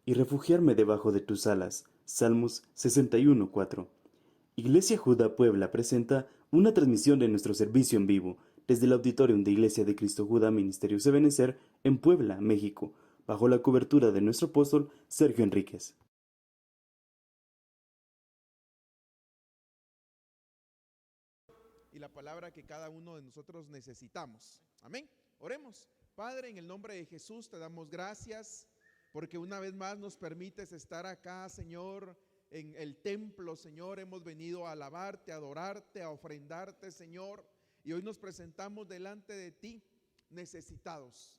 y refugiarme debajo de tus alas. Salmos 61:4. Iglesia Judá Puebla presenta una transmisión de nuestro servicio en vivo desde el auditorium de Iglesia de Cristo Judá Ministerios Ebenecer en Puebla, México, bajo la cobertura de nuestro apóstol Sergio Enríquez. Y la palabra que cada uno de nosotros necesitamos. Amén. Oremos. Padre, en el nombre de Jesús te damos gracias porque una vez más nos permites estar acá, Señor, en el templo, Señor. Hemos venido a alabarte, a adorarte, a ofrendarte, Señor. Y hoy nos presentamos delante de ti necesitados.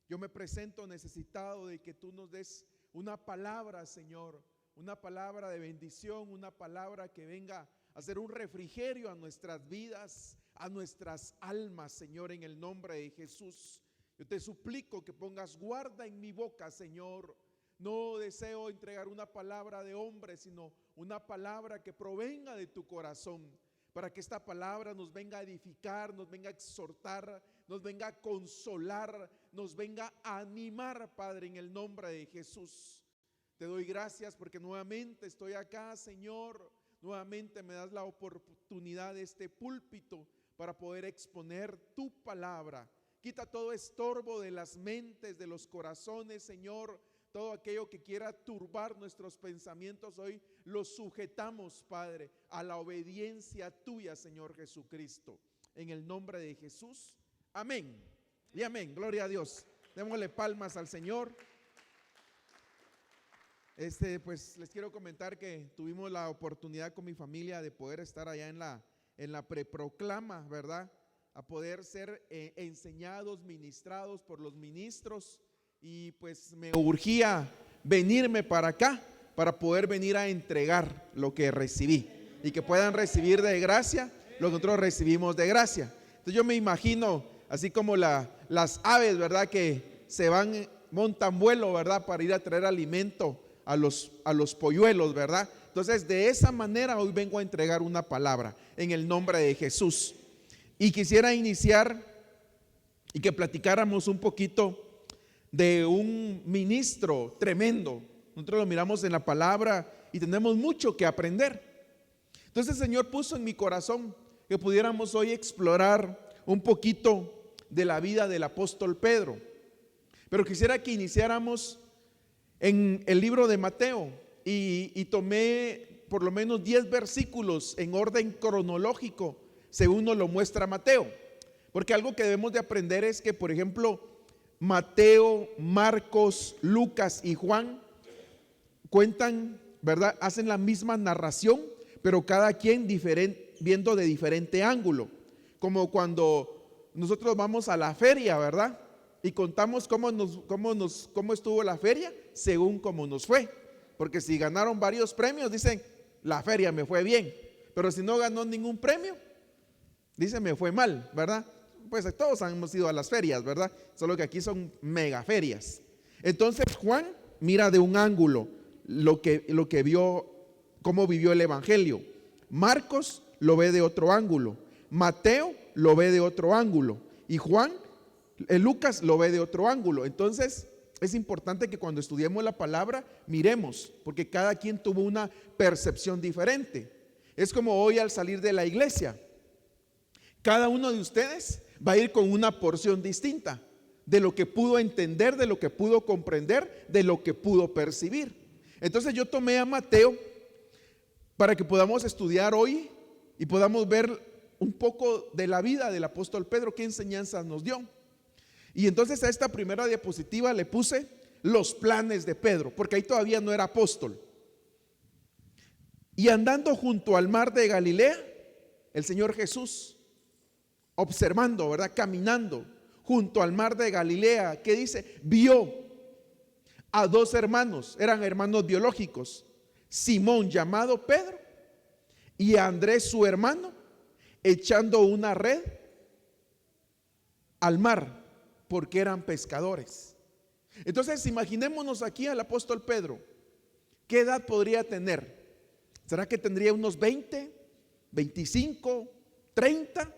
Yo me presento necesitado de que tú nos des una palabra, Señor, una palabra de bendición, una palabra que venga a ser un refrigerio a nuestras vidas, a nuestras almas, Señor, en el nombre de Jesús. Yo te suplico que pongas guarda en mi boca, Señor. No deseo entregar una palabra de hombre, sino una palabra que provenga de tu corazón, para que esta palabra nos venga a edificar, nos venga a exhortar, nos venga a consolar, nos venga a animar, Padre, en el nombre de Jesús. Te doy gracias porque nuevamente estoy acá, Señor. Nuevamente me das la oportunidad de este púlpito para poder exponer tu palabra. Quita todo estorbo de las mentes, de los corazones, Señor. Todo aquello que quiera turbar nuestros pensamientos, hoy los sujetamos, Padre, a la obediencia tuya, Señor Jesucristo. En el nombre de Jesús, amén y amén. Gloria a Dios. Démosle palmas al Señor. Pues les quiero comentar que tuvimos la oportunidad con mi familia de poder estar allá en la preproclama, ¿verdad? A poder ser enseñados, ministrados por los ministros. Y pues me urgía venirme para acá para poder venir a entregar lo que recibí y que puedan recibir de gracia lo que nosotros recibimos de gracia. Entonces yo me imagino así como las aves, ¿verdad? Que se van, montan vuelo, ¿verdad? Para ir a traer alimento a los polluelos, ¿verdad? Entonces de esa manera hoy vengo a entregar una palabra en el nombre de Jesús. Y quisiera iniciar y que platicáramos un poquito de un ministro tremendo. Nosotros lo miramos en la palabra y tenemos mucho que aprender. Entonces el Señor puso en mi corazón que pudiéramos hoy explorar un poquito de la vida del apóstol Pedro. Pero quisiera que iniciáramos en el libro de Mateo y tomé por lo menos 10 versículos en orden cronológico según nos lo muestra Mateo. Porque algo que debemos de aprender es que, por ejemplo, Mateo, Marcos, Lucas y Juan cuentan, ¿verdad? Hacen la misma narración, pero cada quien viendo de diferente ángulo. Como cuando nosotros vamos a la feria, ¿verdad? Y contamos cómo estuvo la feria según cómo nos fue. Porque si ganaron varios premios, dicen, la feria me fue bien. Pero si no ganó ningún premio, dicen, me fue mal, ¿verdad? Pues todos hemos ido a las ferias, ¿verdad? Solo que aquí son mega ferias. Entonces Juan mira de un ángulo lo que vio, cómo vivió el evangelio. Marcos lo ve de otro ángulo. Mateo lo ve de otro ángulo. Y Lucas lo ve de otro ángulo. Entonces es importante que cuando estudiemos la palabra miremos, porque cada quien tuvo una percepción diferente. Es como hoy al salir de la iglesia, cada uno de ustedes va a ir con una porción distinta de lo que pudo entender, de lo que pudo comprender, de lo que pudo percibir. Entonces yo tomé a Mateo para que podamos estudiar hoy y podamos ver un poco de la vida del apóstol Pedro, qué enseñanzas nos dio. Y entonces a esta primera diapositiva le puse los planes de Pedro, porque ahí todavía no era apóstol. Y andando junto al mar de Galilea, el Señor Jesús, observando, ¿verdad? Caminando junto al mar de Galilea, ¿qué dice? Vio a dos hermanos, eran hermanos biológicos, Simón llamado Pedro y a Andrés su hermano, echando una red al mar, porque eran pescadores. Entonces imaginémonos aquí al apóstol Pedro. ¿Qué edad podría tener? ¿Será que tendría unos 20, 25, 30?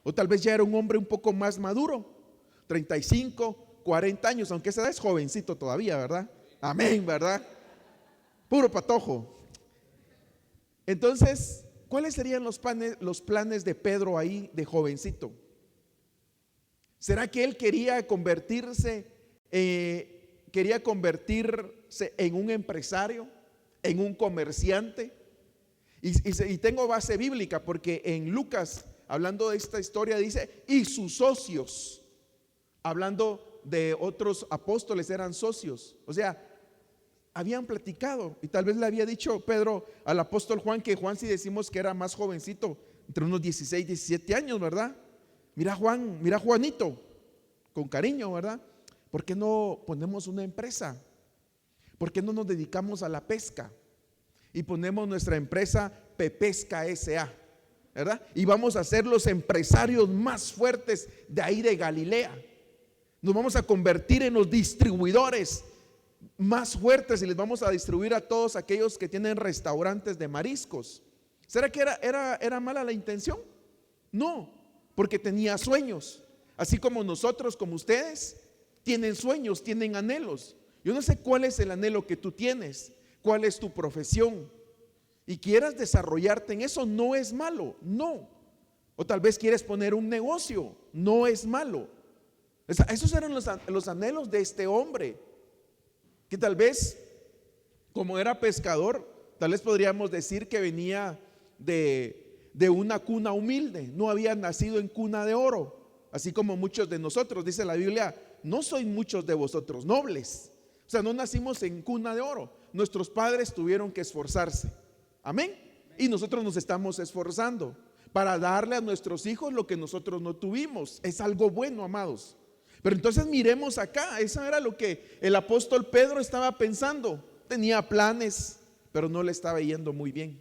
O tal vez ya era un hombre un poco más maduro, 35, 40 años, aunque esa edad es jovencito todavía, ¿verdad? Amén, ¿verdad? Puro patojo. Entonces, ¿cuáles serían los planes de Pedro ahí de jovencito? ¿Será que él quería convertirse en un empresario, en un comerciante? Y tengo base bíblica porque en Lucas, hablando de esta historia, dice, y sus socios, hablando de otros apóstoles, eran socios. O sea, habían platicado y tal vez le había dicho Pedro al apóstol Juan, que Juan, si decimos que era más jovencito, entre unos 16, 17 años, ¿verdad? Mira Juan, mira Juanito, con cariño, ¿verdad? ¿Por qué no ponemos una empresa? ¿Por qué no nos dedicamos a la pesca? Y ponemos nuestra empresa Pepesca S.A., ¿verdad? Y vamos a ser los empresarios más fuertes de ahí de Galilea. Nos vamos a convertir en los distribuidores más fuertes y les vamos a distribuir a todos aquellos que tienen restaurantes de mariscos. ¿Será que era mala la intención? No, porque tenía sueños. Así como nosotros, como ustedes, tienen sueños, tienen anhelos. Yo no sé cuál es el anhelo que tú tienes, cuál es tu profesión, y quieras desarrollarte en eso, no es malo, no. O tal vez quieres poner un negocio, no es malo. Esos eran los anhelos de este hombre, que tal vez, como era pescador, tal vez podríamos decir que venía de una cuna humilde, no había nacido en cuna de oro, así como muchos de nosotros. Dice la Biblia, no soy muchos de vosotros nobles. O sea, no nacimos en cuna de oro, nuestros padres tuvieron que esforzarse. Amén. Y nosotros nos estamos esforzando para darle a nuestros hijos lo que nosotros no tuvimos. Es algo bueno, amados. Pero entonces miremos acá, eso era lo que el apóstol Pedro estaba pensando. Tenía planes, pero no le estaba yendo muy bien.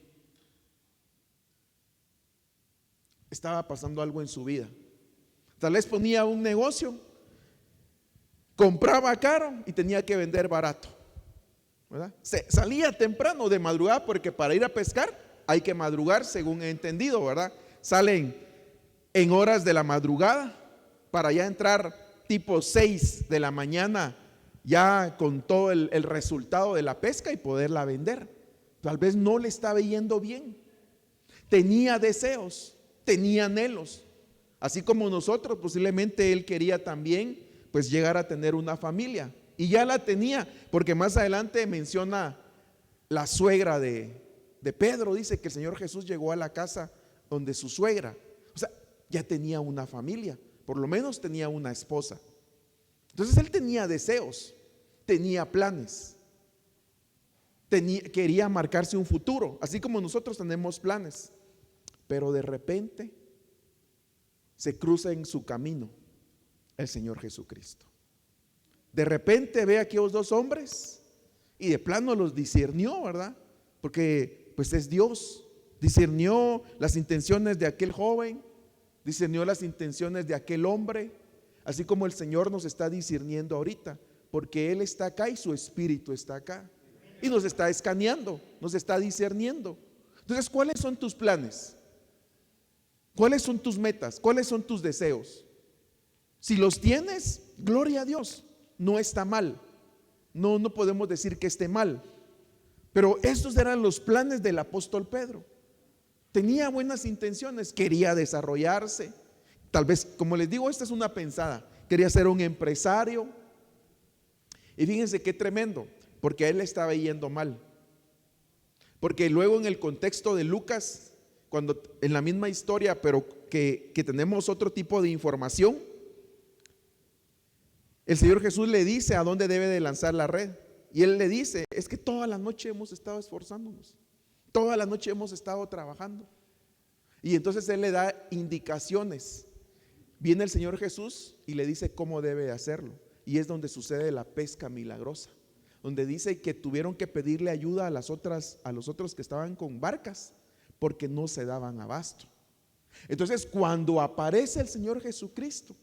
Estaba pasando algo en su vida. Tal vez ponía un negocio, compraba caro y tenía que vender barato, ¿verdad? Salía temprano de madrugada, porque para ir a pescar hay que madrugar, según he entendido, ¿verdad? Salen en horas de la madrugada para ya entrar tipo 6 de la mañana, ya con todo el resultado de la pesca y poderla vender. Tal vez no le estaba yendo bien. Tenía deseos, tenía anhelos. Así como nosotros, posiblemente él quería también pues llegar a tener una familia. Y ya la tenía, porque más adelante menciona la suegra de Pedro. Dice que el Señor Jesús llegó a la casa donde su suegra, o sea, ya tenía una familia, por lo menos tenía una esposa. Entonces él tenía deseos, tenía planes, quería marcarse un futuro, así como nosotros tenemos planes. Pero de repente se cruza en su camino el Señor Jesucristo. De repente ve a aquellos dos hombres y de plano los discernió, ¿verdad? Porque pues es Dios. Discernió las intenciones de aquel joven, discernió las intenciones de aquel hombre, así como el Señor nos está discerniendo ahorita, porque Él está acá y su Espíritu está acá y nos está escaneando, nos está discerniendo. Entonces, ¿cuáles son tus planes? ¿Cuáles son tus metas? ¿Cuáles son tus deseos? Si los tienes, gloria a Dios, no está mal. No podemos decir que esté mal. Pero estos eran los planes del apóstol Pedro. Tenía buenas intenciones, quería desarrollarse. Tal vez, como les digo, esta es una pensada. Quería ser un empresario. Y fíjense qué tremendo, porque a él le estaba yendo mal. Porque luego en el contexto de Lucas, cuando en la misma historia, pero que tenemos otro tipo de información, el Señor Jesús le dice a dónde debe de lanzar la red. Y él le dice, es que toda la noche hemos estado esforzándonos, toda la noche hemos estado trabajando. Y entonces él le da indicaciones. Viene el Señor Jesús y le dice cómo debe de hacerlo. Y es donde sucede la pesca milagrosa, donde dice que tuvieron que pedirle ayuda a los otros que estaban con barcas, porque no se daban abasto. Entonces, cuando aparece el Señor Jesucristo,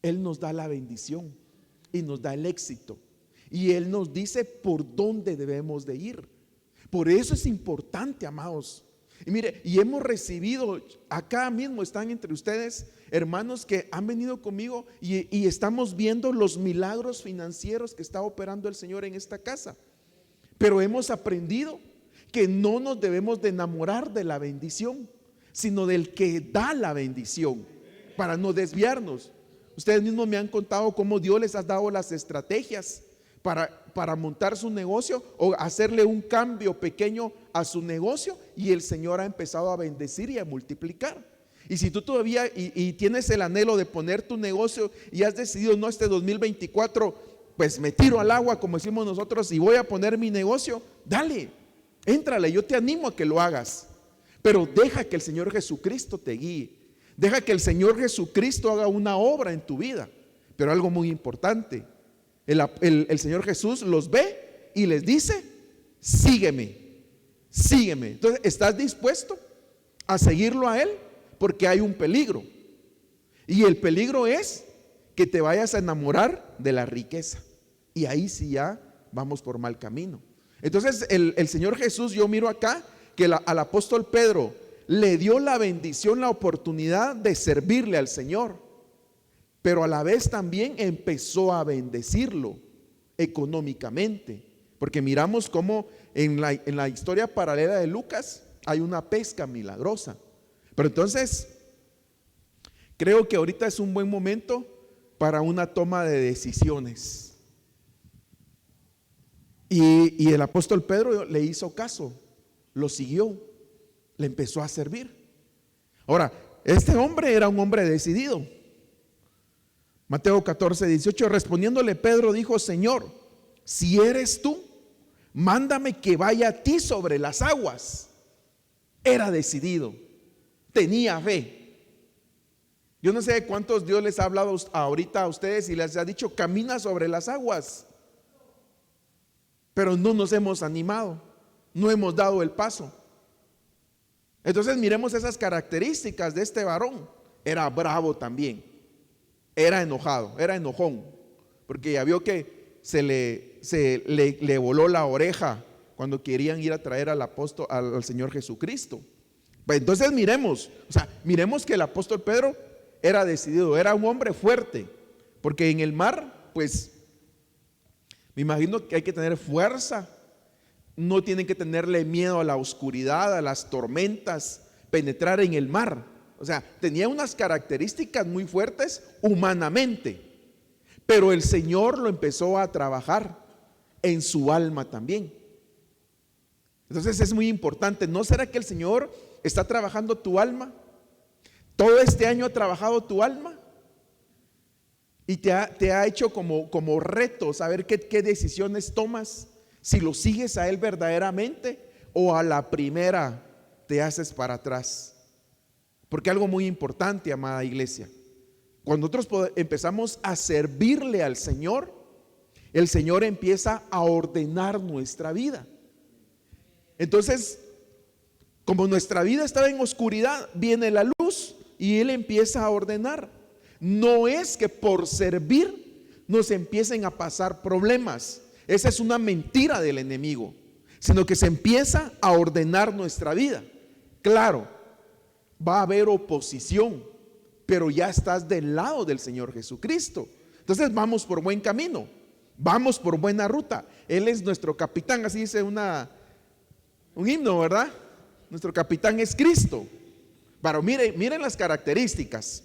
Él nos da la bendición y nos da el éxito, y Él nos dice por dónde debemos de ir. Por eso es importante, amados, Y mire, y hemos recibido, acá mismo están entre ustedes hermanos que han venido conmigo y estamos viendo los milagros financieros que está operando el Señor en esta casa. Pero hemos aprendido que no nos debemos de enamorar de la bendición, sino del que da la bendición, para no desviarnos. Ustedes mismos me han contado cómo Dios les ha dado las estrategias para montar su negocio o hacerle un cambio pequeño a su negocio, y el Señor ha empezado a bendecir y a multiplicar. Y si tú todavía y tienes el anhelo de poner tu negocio y has decidido, no, este 2024 pues me tiro al agua, como decimos nosotros, y voy a poner mi negocio, dale, éntrale, yo te animo a que lo hagas, pero deja que el Señor Jesucristo te guíe, deja que el Señor Jesucristo haga una obra en tu vida. Pero algo muy importante, el Señor Jesús los ve y les dice: sígueme, sígueme. Entonces, ¿estás dispuesto a seguirlo a Él? Porque hay un peligro, y el peligro es que te vayas a enamorar de la riqueza, y ahí sí ya vamos por mal camino. Entonces el Señor Jesús, yo miro acá que al apóstol Pedro le dio la bendición, la oportunidad de servirle al Señor, pero a la vez también empezó a bendecirlo económicamente, porque miramos cómo en la historia paralela de Lucas hay una pesca milagrosa. Pero entonces creo que ahorita es un buen momento para una toma de decisiones, y el apóstol Pedro le hizo caso, lo siguió, le empezó a servir. Ahora, este hombre era un hombre decidido. Mateo 14:18, respondiéndole Pedro dijo: Señor, si eres tú, mándame que vaya a ti sobre las aguas. Era decidido, tenía fe. Yo no sé cuántos Dios les ha hablado ahorita a ustedes y les ha dicho: camina sobre las aguas, pero no nos hemos animado, no hemos dado el paso. Entonces miremos esas características de este varón. Era bravo también, era enojado, era enojón, porque ya vio que se le voló la oreja cuando querían ir a traer al apóstol, al Señor Jesucristo. Entonces miremos que el apóstol Pedro era decidido, era un hombre fuerte, porque en el mar, pues me imagino que hay que tener fuerza. No tienen que tenerle miedo a la oscuridad, a las tormentas, penetrar en el mar. O sea, tenía unas características muy fuertes humanamente, pero el Señor lo empezó a trabajar en su alma también. Entonces es muy importante. ¿No será que el Señor está trabajando tu alma? Todo este año ha trabajado tu alma y te ha hecho como reto saber qué decisiones tomas, si lo sigues a Él verdaderamente o a la primera te haces para atrás. Porque algo muy importante, amada iglesia, cuando nosotros empezamos a servirle al Señor, el Señor empieza a ordenar nuestra vida. Entonces, como nuestra vida estaba en oscuridad, viene la luz y Él empieza a ordenar. No es que por servir nos empiecen a pasar problemas. Esa es una mentira del enemigo, sino que se empieza a ordenar nuestra vida. Claro, va a haber oposición, pero ya estás del lado del Señor Jesucristo. Entonces vamos por buen camino, vamos por buena ruta. Él es nuestro capitán, así dice un himno, ¿verdad? Nuestro capitán es Cristo. Pero miren las características.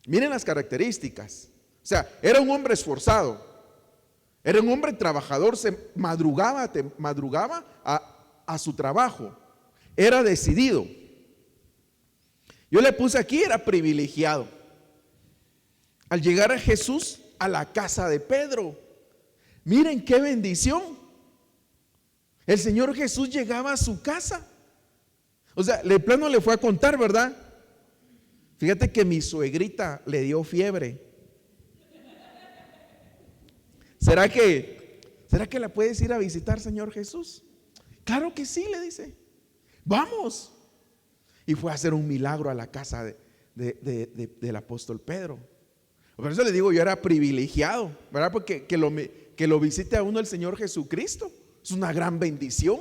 Miren las características. O sea, era un hombre esforzado, era un hombre trabajador, se madrugaba a su trabajo, era decidido. Yo le puse aquí, era privilegiado. Al llegar a Jesús a la casa de Pedro, miren qué bendición. El Señor Jesús llegaba a su casa. O sea, de plano le fue a contar, ¿verdad? Fíjate que mi suegrita le dio fiebre. ¿Será que la puedes ir a visitar, Señor Jesús? Claro que sí, le dice. Vamos. Y fue a hacer un milagro a la casa del apóstol Pedro. Por eso le digo, yo era privilegiado, ¿verdad? Porque que lo visite a uno el Señor Jesucristo es una gran bendición.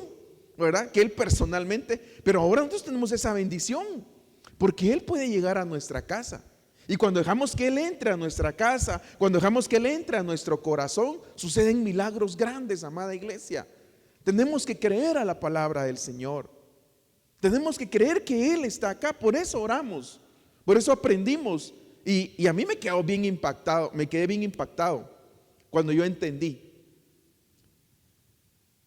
¿verdad? Que Él personalmente, pero ahora nosotros tenemos esa bendición, porque Él puede llegar a nuestra casa. Y cuando dejamos que Él entre a nuestra casa, cuando dejamos que Él entre a nuestro corazón, suceden milagros grandes, amada iglesia. Tenemos que creer a la palabra del Señor. Tenemos que creer que Él está acá. Por eso oramos, por eso aprendimos. Y a mí me quedé bien impactado cuando yo entendí.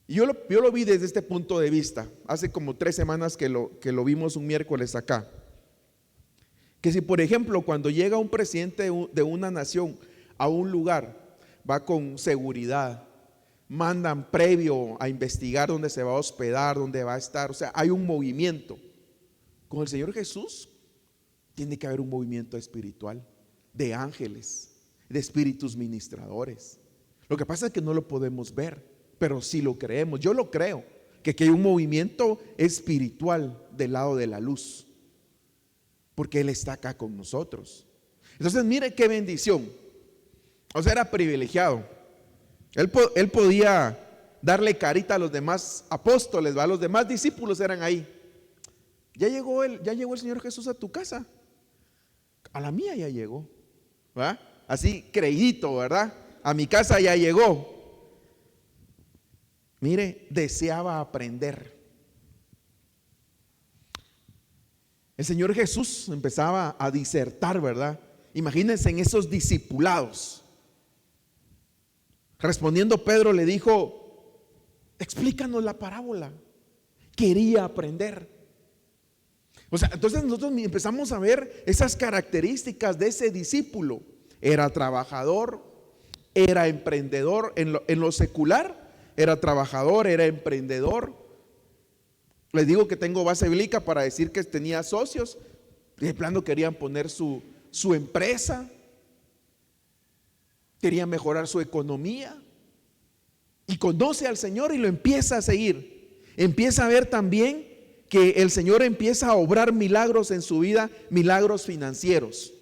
Y yo lo vi desde este punto de vista. Hace como 3 semanas que lo vimos un miércoles acá. Que si por ejemplo cuando llega un presidente de una nación a un lugar, va con seguridad, mandan previo a investigar dónde se va a hospedar, dónde va a estar, o sea, hay un movimiento. Con el Señor Jesús tiene que haber un movimiento espiritual, de ángeles, de espíritus ministradores. Lo que pasa es que no lo podemos ver, pero sí lo creemos. Yo lo creo, que hay un movimiento espiritual del lado de la luz, porque Él está acá con nosotros. Entonces mire qué bendición. O sea, era privilegiado. Él podía darle carita a los demás apóstoles, ¿va? Los demás discípulos eran ahí. Ya llegó el Señor Jesús a tu casa. A la mía ya llegó, ¿va? Así creidito, ¿verdad? A mi casa ya llegó. Mire, deseaba aprender. El Señor Jesús empezaba a disertar, ¿verdad? Imagínense en esos discipulados. Respondiendo Pedro le dijo: explícanos la parábola. Quería aprender. O sea, entonces nosotros empezamos a ver esas características de ese discípulo. Era trabajador, era emprendedor en lo secular, era trabajador, era emprendedor. Les digo que tengo base bíblica para decir que tenía socios. De plano querían poner su empresa, querían mejorar su economía. Y conoce al Señor y lo empieza a seguir. Empieza a ver también que el Señor empieza a obrar milagros en su vida, milagros financieros.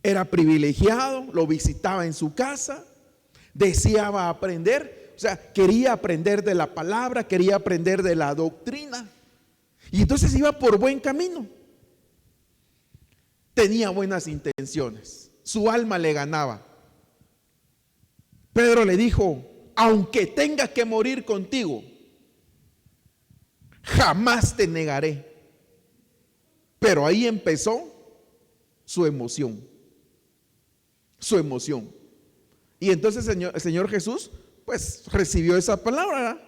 Era privilegiado, lo visitaba en su casa, deseaba aprender, o sea, quería aprender de la palabra, quería aprender de la doctrina. Y entonces iba por buen camino. Tenía buenas intenciones, su alma le ganaba. Pedro le dijo: aunque tenga que morir contigo, jamás te negaré. Pero ahí empezó su emoción. Y entonces el Señor Jesús pues recibió esa palabra, ¿verdad?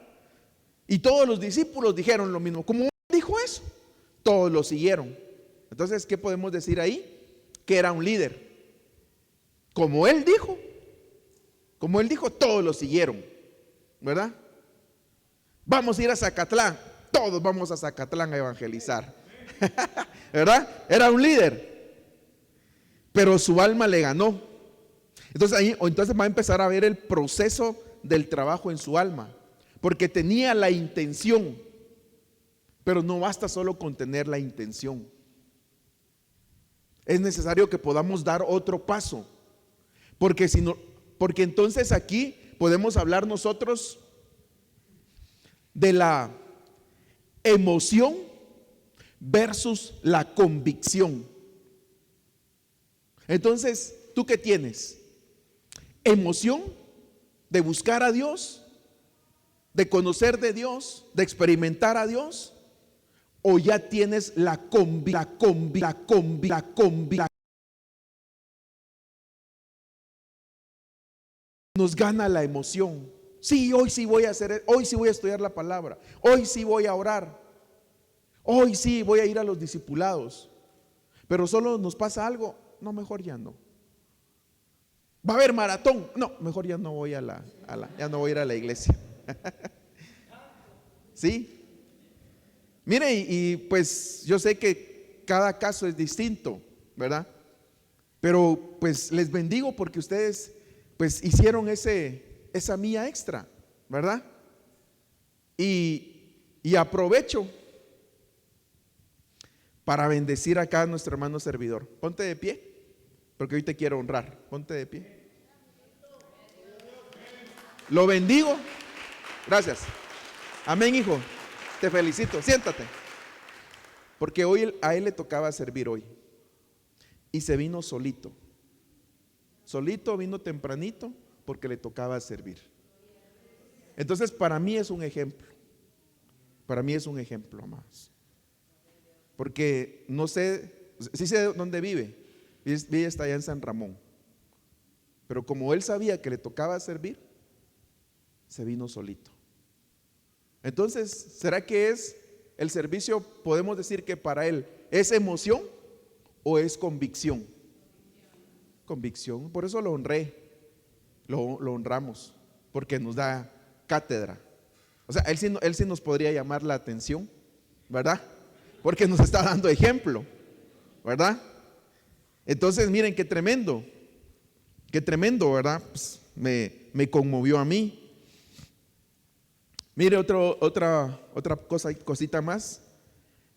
Y todos los discípulos dijeron lo mismo. ¿Cómo dijo eso? Todos lo siguieron. Entonces, ¿qué podemos decir ahí? Que era un líder. Como él dijo, todos lo siguieron, ¿verdad? Vamos a ir a Zacatlán. Todos vamos a Zacatlán a evangelizar. ¿Verdad? Era un líder, pero su alma le ganó. Entonces va a empezar a ver el proceso del trabajo en su alma, porque tenía la intención, pero no basta solo con tener la intención. Es necesario que podamos dar otro paso, porque entonces aquí podemos hablar nosotros de la emoción versus la convicción. Entonces, ¿tú qué tienes? Emoción de buscar a Dios, de conocer de Dios, de experimentar a Dios, o ya tienes la convicción. Nos gana la emoción. Sí, hoy sí voy a hacer, hoy sí voy a estudiar la palabra, hoy sí voy a orar, hoy sí voy a ir a los discipulados. Pero solo nos pasa algo, no, mejor ya no. Va a haber maratón, no, mejor ya no voy ya no voy a ir a la iglesia. ¿Sí? Mire, y pues yo sé que cada caso es distinto, ¿verdad? Pero pues les bendigo porque ustedes pues hicieron esa milla extra, ¿verdad? Y aprovecho para bendecir acá a nuestro hermano servidor. Ponte de pie, porque hoy te quiero honrar. Ponte de pie. Lo bendigo Gracias. Amén, hijo. Te felicito. Siéntate. Porque hoy a él le tocaba servir hoy. Y se vino solito. Solito vino tempranito porque le tocaba servir. Entonces para mí es un ejemplo. Para mí es un ejemplo, amados. Porque no sé, sí sé dónde vive. Vive hasta allá en San Ramón. Pero como él sabía que le tocaba servir, se vino solito. Entonces, ¿será que es el servicio? Podemos decir que para él es emoción o es convicción. Convicción. Por eso lo honré, lo honramos, porque nos da cátedra. O sea, él sí nos podría llamar la atención, ¿verdad? Porque nos está dando ejemplo, ¿verdad? Entonces, miren qué tremendo, ¿verdad? Pues, me conmovió a mí. Mire otra cosita más.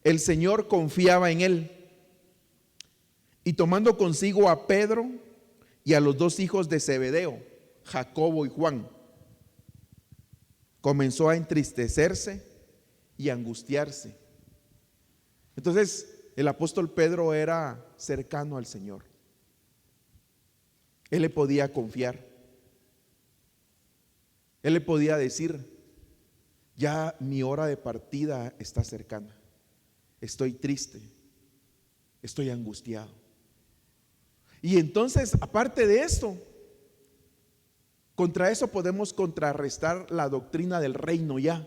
El Señor confiaba en él y tomando consigo a Pedro y a los dos hijos de Zebedeo, Jacobo y Juan, comenzó a entristecerse y a angustiarse. Entonces el apóstol Pedro era cercano al Señor. Él le podía confiar. Él le podía decir: ya mi hora de partida está cercana. Estoy triste. Estoy angustiado. Y entonces, aparte de esto, contra eso podemos contrarrestar la doctrina del reino ya.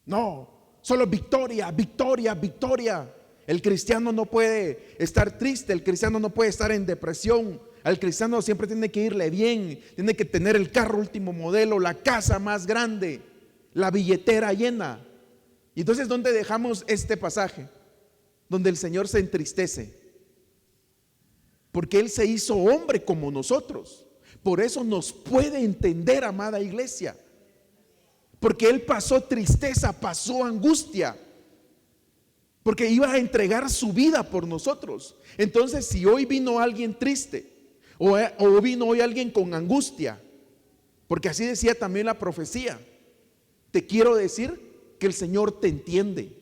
No, solo victoria, victoria, victoria. El cristiano no puede estar triste, el cristiano no puede estar en depresión. Al cristiano siempre tiene que irle bien, tiene que tener el carro último modelo, la casa más grande, la billetera llena. Y entonces, ¿dónde dejamos este pasaje? Donde el Señor se entristece. Porque Él se hizo hombre como nosotros. Por eso nos puede entender, amada iglesia. Porque Él pasó tristeza, pasó angustia. Porque iba a entregar su vida por nosotros. Entonces, si hoy vino alguien triste, o vino hoy alguien con angustia, porque así decía también la profecía, te quiero decir que el Señor te entiende,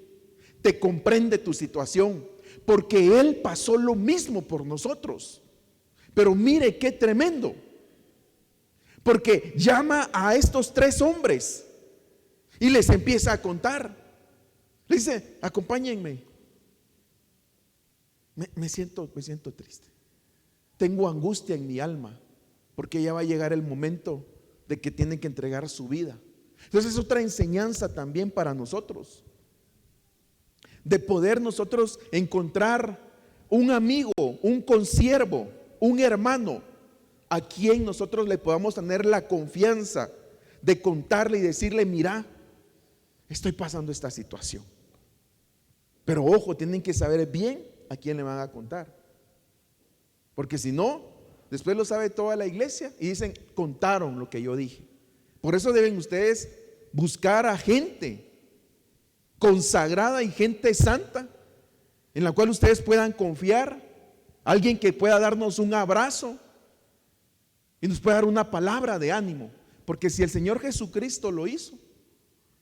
te comprende tu situación, porque Él pasó lo mismo por nosotros. Pero mire qué tremendo, porque llama a estos tres hombres y les empieza a contar. Le dice: acompáñenme. Me siento triste. Tengo angustia en mi alma, porque ya va a llegar el momento de que tienen que entregar su vida. Entonces es otra enseñanza también para nosotros, de poder nosotros encontrar un amigo, un consiervo, un hermano a quien nosotros le podamos tener la confianza de contarle y decirle: mira, estoy pasando esta situación. Pero ojo, tienen que saber bien a quién le van a contar, porque si no, después lo sabe toda la iglesia y dicen: contaron lo que yo dije. Por eso deben ustedes buscar a gente consagrada y gente santa en la cual ustedes puedan confiar, alguien que pueda darnos un abrazo y nos pueda dar una palabra de ánimo, porque si el Señor Jesucristo lo hizo,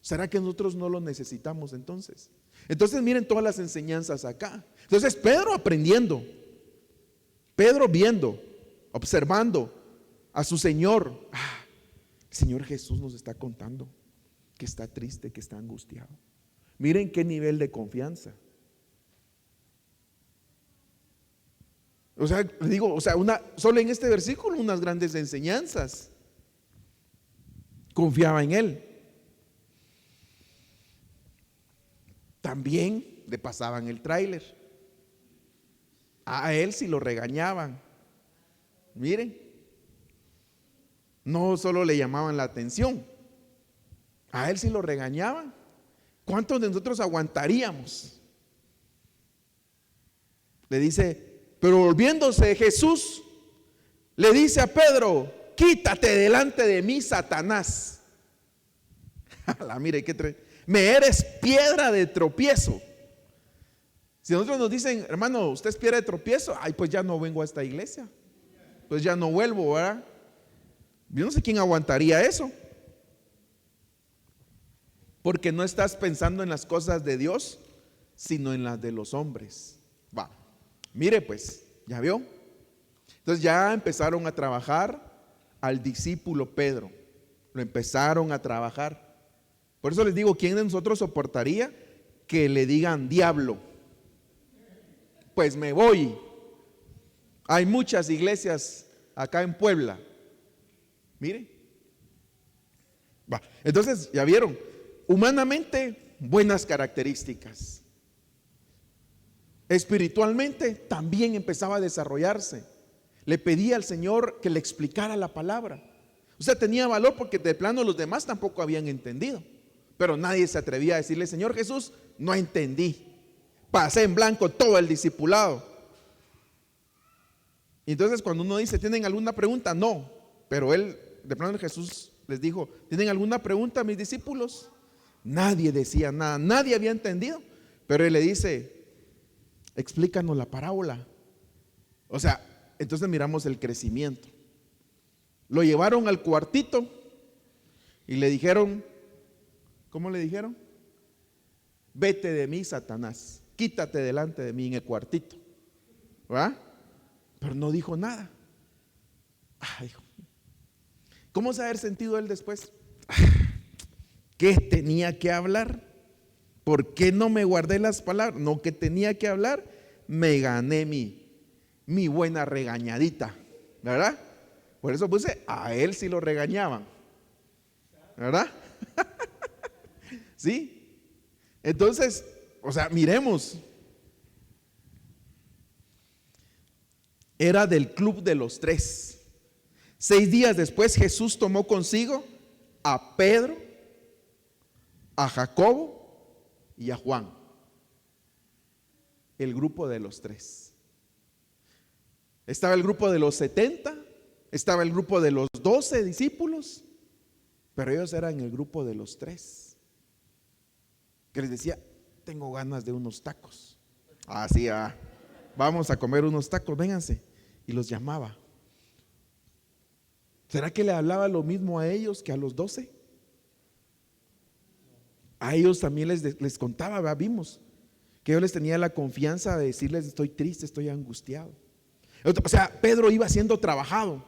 ¿será que nosotros no lo necesitamos entonces? Entonces miren todas las enseñanzas acá. Entonces Pedro aprendiendo, Pedro viendo, observando a su Señor. El Señor Jesús nos está contando que está triste, que está angustiado. Miren qué nivel de confianza. O sea, digo, solo en este versículo unas grandes enseñanzas. Confiaba en Él. También le pasaban el tráiler. A él sí lo regañaban. Miren, no solo le llamaban la atención, a él sí lo regañaban. ¿Cuántos de nosotros aguantaríamos? Le dice, pero volviéndose Jesús, le dice a Pedro: quítate delante de mí, Satanás. Mire, me eres piedra de tropiezo. Si nosotros nos dicen: hermano, usted es piedra de tropiezo, pues ya no vengo a esta iglesia, pues ya no vuelvo, ¿verdad? Yo no sé quién aguantaría eso. Porque no estás pensando en las cosas de Dios, sino en las de los hombres. Va, mire pues, ¿ya vio? Entonces ya empezaron a trabajar al discípulo Pedro. Lo empezaron a trabajar. Por eso les digo, ¿quién de nosotros soportaría que le digan diablo? Pues me voy. Hay muchas iglesias acá en Puebla. Mire. Va. Entonces, ya vieron, humanamente buenas características. Espiritualmente también empezaba a desarrollarse. Le pedía al Señor que le explicara la palabra. O sea, tenía valor porque de plano los demás tampoco habían entendido. Pero nadie se atrevía a decirle, Señor Jesús, no entendí. Pasé en blanco todo el discipulado. Y entonces cuando uno dice, ¿tienen alguna pregunta? No. Pero él, de plano Jesús les dijo, ¿tienen alguna pregunta mis discípulos? Nadie decía nada, nadie había entendido. Pero él le dice, explícanos la parábola. O sea, entonces miramos el crecimiento. Lo llevaron al cuartito y le dijeron, ¿cómo le dijeron? Vete de mí, Satanás, quítate delante de mí, en el cuartito. ¿Va? Pero no dijo nada. Dijo, ¿cómo se ha sentido él después? ¿Qué tenía que hablar? ¿Por qué no me guardé las palabras? No, que tenía que hablar, me gané mi buena regañadita, ¿verdad? Por eso puse, a él sí lo regañaban, ¿verdad? ¿Sí? Entonces, o sea, miremos, era del club de los tres. 6 días después Jesús tomó consigo a Pedro, a Jacobo y a Juan, el grupo de los tres. Estaba el grupo de los 70, estaba el grupo de los 12 discípulos, pero ellos eran el grupo de los tres, que les decía, tengo ganas de unos tacos. Así, vamos a comer unos tacos, vénganse. Y los llamaba. ¿Será que le hablaba lo mismo a ellos que a los 12? A ellos también les contaba, ¿verdad? Vimos que yo les tenía la confianza de decirles, estoy triste, estoy angustiado. O sea, Pedro iba siendo trabajado,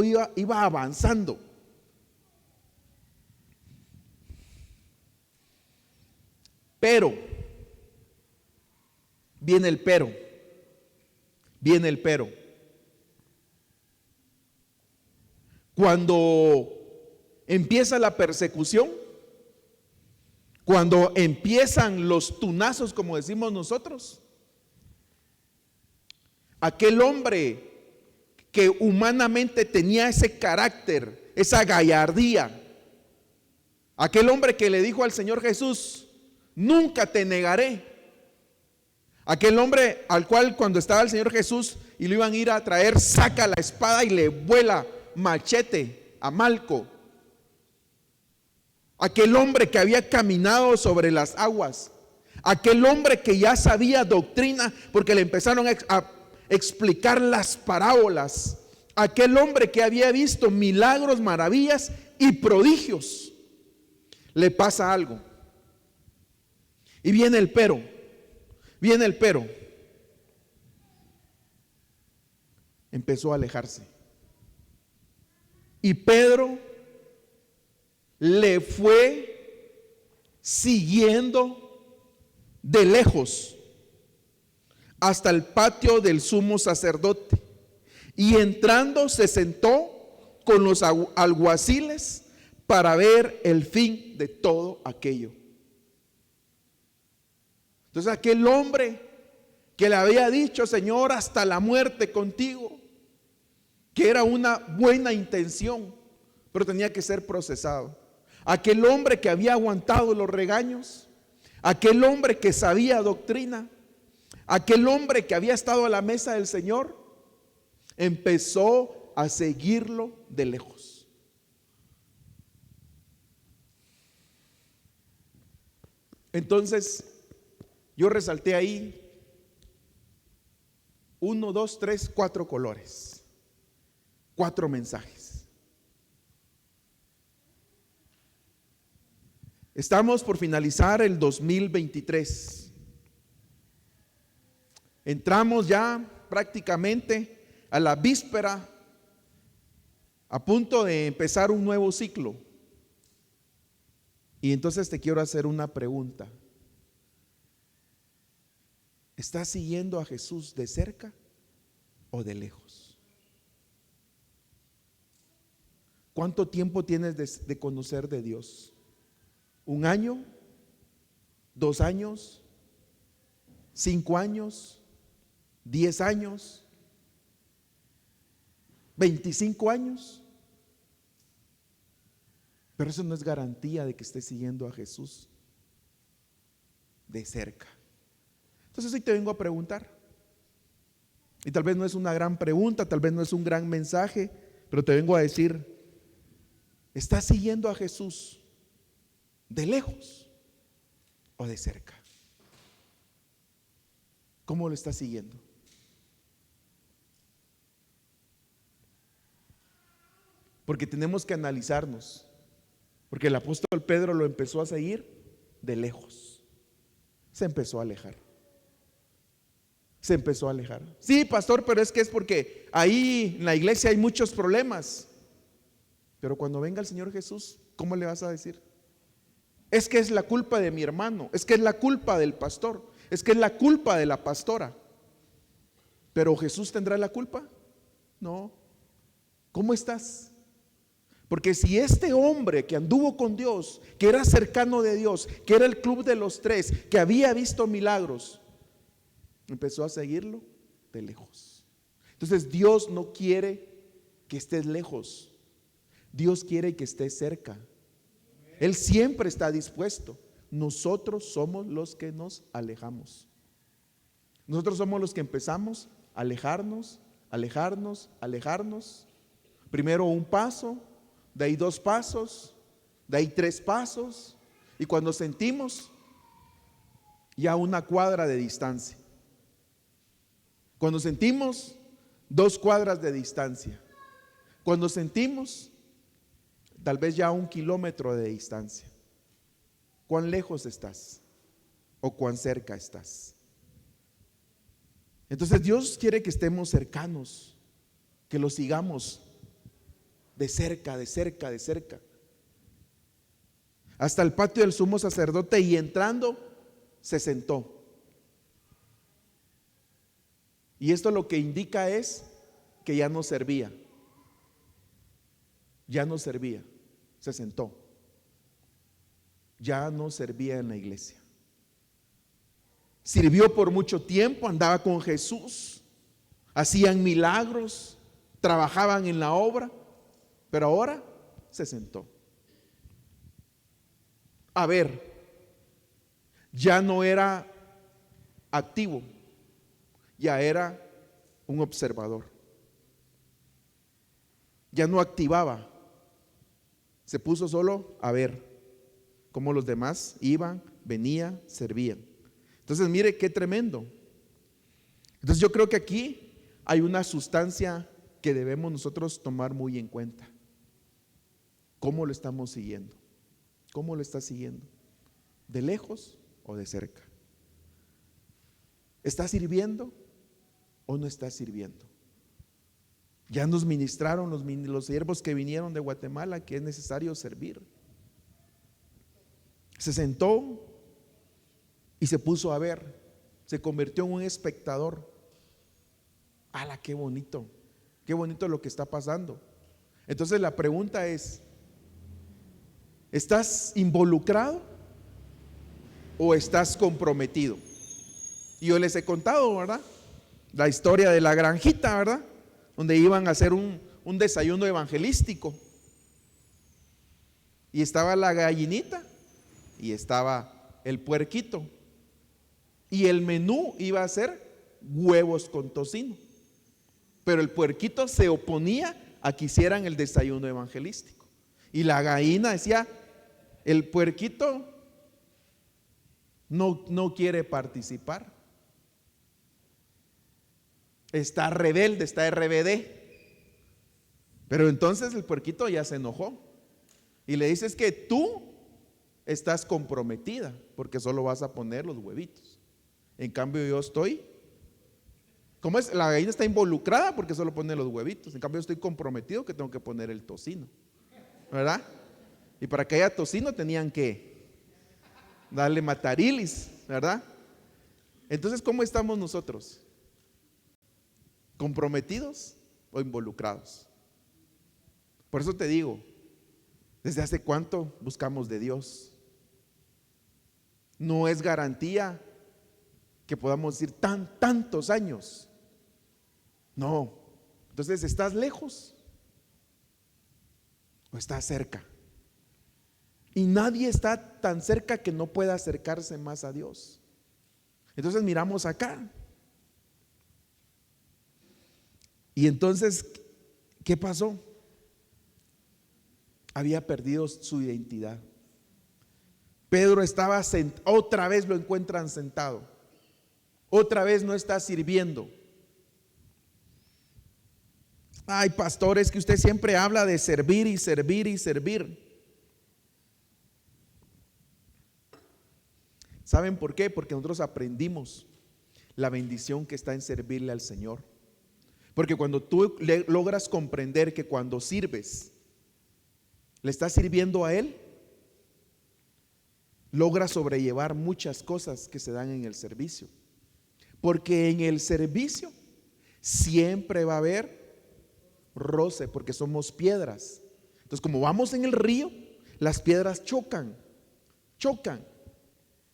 iba avanzando. Pero, viene el pero. Cuando empieza la persecución, cuando empiezan los tunazos, como decimos nosotros, aquel hombre que humanamente tenía ese carácter, esa gallardía, aquel hombre que le dijo al Señor Jesús, nunca te negaré. Aquel hombre al cual cuando estaba el Señor Jesús y lo iban a ir a traer, saca la espada y le vuela machete a Malco. Aquel hombre que había caminado sobre las aguas. Aquel hombre que ya sabía doctrina porque le empezaron a explicar las parábolas. Aquel hombre que había visto milagros, maravillas y prodigios. Le pasa algo. Y viene el pero. Empezó a alejarse. Y Pedro le fue siguiendo de lejos hasta el patio del sumo sacerdote. Y entrando se sentó con los alguaciles para ver el fin de todo aquello. Entonces aquel hombre que le había dicho, Señor, hasta la muerte contigo, que era una buena intención, pero tenía que ser procesado. Aquel hombre que había aguantado los regaños, aquel hombre que sabía doctrina, aquel hombre que había estado a la mesa del Señor, empezó a seguirlo de lejos. Entonces, yo resalté ahí 1, 2, 3, 4 colores, 4 mensajes. Estamos por finalizar el 2023. Entramos ya prácticamente a la víspera, a punto de empezar un nuevo ciclo. Y entonces te quiero hacer una pregunta. ¿Estás siguiendo a Jesús de cerca o de lejos? ¿Cuánto tiempo tienes de conocer de Dios? ¿1 año? ¿2 años? ¿5 años? ¿10 años? ¿25 años? Pero eso no es garantía de que estés siguiendo a Jesús de cerca. Entonces hoy te vengo a preguntar, y tal vez no es una gran pregunta, tal vez no es un gran mensaje, pero te vengo a decir, ¿estás siguiendo a Jesús de lejos o de cerca? ¿Cómo lo estás siguiendo? Porque tenemos que analizarnos, porque el apóstol Pedro lo empezó a seguir de lejos, se empezó a alejar. Se empezó a alejar. Sí, pastor, pero es que es porque ahí en la iglesia hay muchos problemas. Pero cuando venga el Señor Jesús, ¿cómo le vas a decir? Es que es la culpa de mi hermano, es que es la culpa del pastor, es que es la culpa de la pastora. ¿Pero Jesús tendrá la culpa? No. ¿Cómo estás? Porque si este hombre que anduvo con Dios, que era cercano de Dios, que era el club de los 3, que había visto milagros, empezó a seguirlo de lejos. Entonces Dios no quiere que estés lejos, Dios quiere que estés cerca. Él siempre está dispuesto. Nosotros somos los que nos alejamos. Nosotros somos los que empezamos a alejarnos, alejarnos, alejarnos. Primero un paso, de ahí 2 pasos, de ahí 3 pasos, y cuando sentimos ya 1 cuadra de distancia. Cuando sentimos 2 cuadras de distancia. Cuando sentimos tal vez ya 1 kilómetro de distancia. ¿Cuán lejos estás? ¿O cuán cerca estás? Entonces Dios quiere que estemos cercanos, que lo sigamos de cerca, de cerca, de cerca. Hasta el patio del sumo sacerdote, y entrando se sentó. Y esto lo que indica es que ya no servía. Ya no servía, se sentó. Ya no servía en la iglesia. Sirvió por mucho tiempo, andaba con Jesús, hacían milagros, trabajaban en la obra, pero ahora se sentó. A ver, ya no era activo, ya era un observador. Ya no activaba, se puso solo a ver cómo los demás iban, venían, servían. Entonces mire qué tremendo. Entonces yo creo que aquí hay una sustancia que debemos nosotros tomar muy en cuenta. ¿Cómo lo estamos siguiendo? ¿Cómo lo estás siguiendo? ¿De lejos o de cerca? ¿Estás sirviendo o no estás sirviendo? Ya nos ministraron los siervos que vinieron de Guatemala que es necesario servir. Se sentó y se puso a ver, se convirtió en un espectador. ¡Hala, qué bonito! Qué bonito lo que está pasando. Entonces la pregunta es, ¿estás involucrado o estás comprometido? Y yo les he contado, ¿verdad? La historia de la granjita, ¿verdad? Donde iban a hacer un desayuno evangelístico. Y estaba la gallinita y estaba el puerquito. Y el menú iba a ser huevos con tocino. Pero el puerquito se oponía a que hicieran el desayuno evangelístico. Y la gallina decía, el puerquito no quiere participar. Está rebelde, está RBD. Pero entonces el puerquito ya se enojó y le dice, es que tú estás comprometida, porque solo vas a poner los huevitos. En cambio yo estoy, ¿cómo es? La gallina está involucrada porque solo pone los huevitos. En cambio yo estoy comprometido que tengo que poner el tocino, ¿verdad? Y para que haya tocino tenían que darle matarilis, ¿verdad? Entonces, ¿cómo estamos nosotros? ¿Comprometidos o involucrados? Por eso te digo, ¿desde hace cuánto buscamos de Dios? No es garantía que podamos decir tantos años. No. Entonces, ¿estás lejos o estás cerca? Y nadie está tan cerca que no pueda acercarse más a Dios. Entonces miramos acá. Y entonces, ¿qué pasó? Había perdido su identidad. Pedro estaba otra vez lo encuentran sentado. Otra vez no está sirviendo. Ay, pastor, es que usted siempre habla de servir y servir y servir. ¿Saben por qué? Porque nosotros aprendimos la bendición que está en servirle al Señor. Porque cuando tú logras comprender que cuando sirves, le estás sirviendo a Él, logras sobrellevar muchas cosas que se dan en el servicio. Porque en el servicio siempre va a haber roce, porque somos piedras. Entonces, como vamos en el río, las piedras chocan.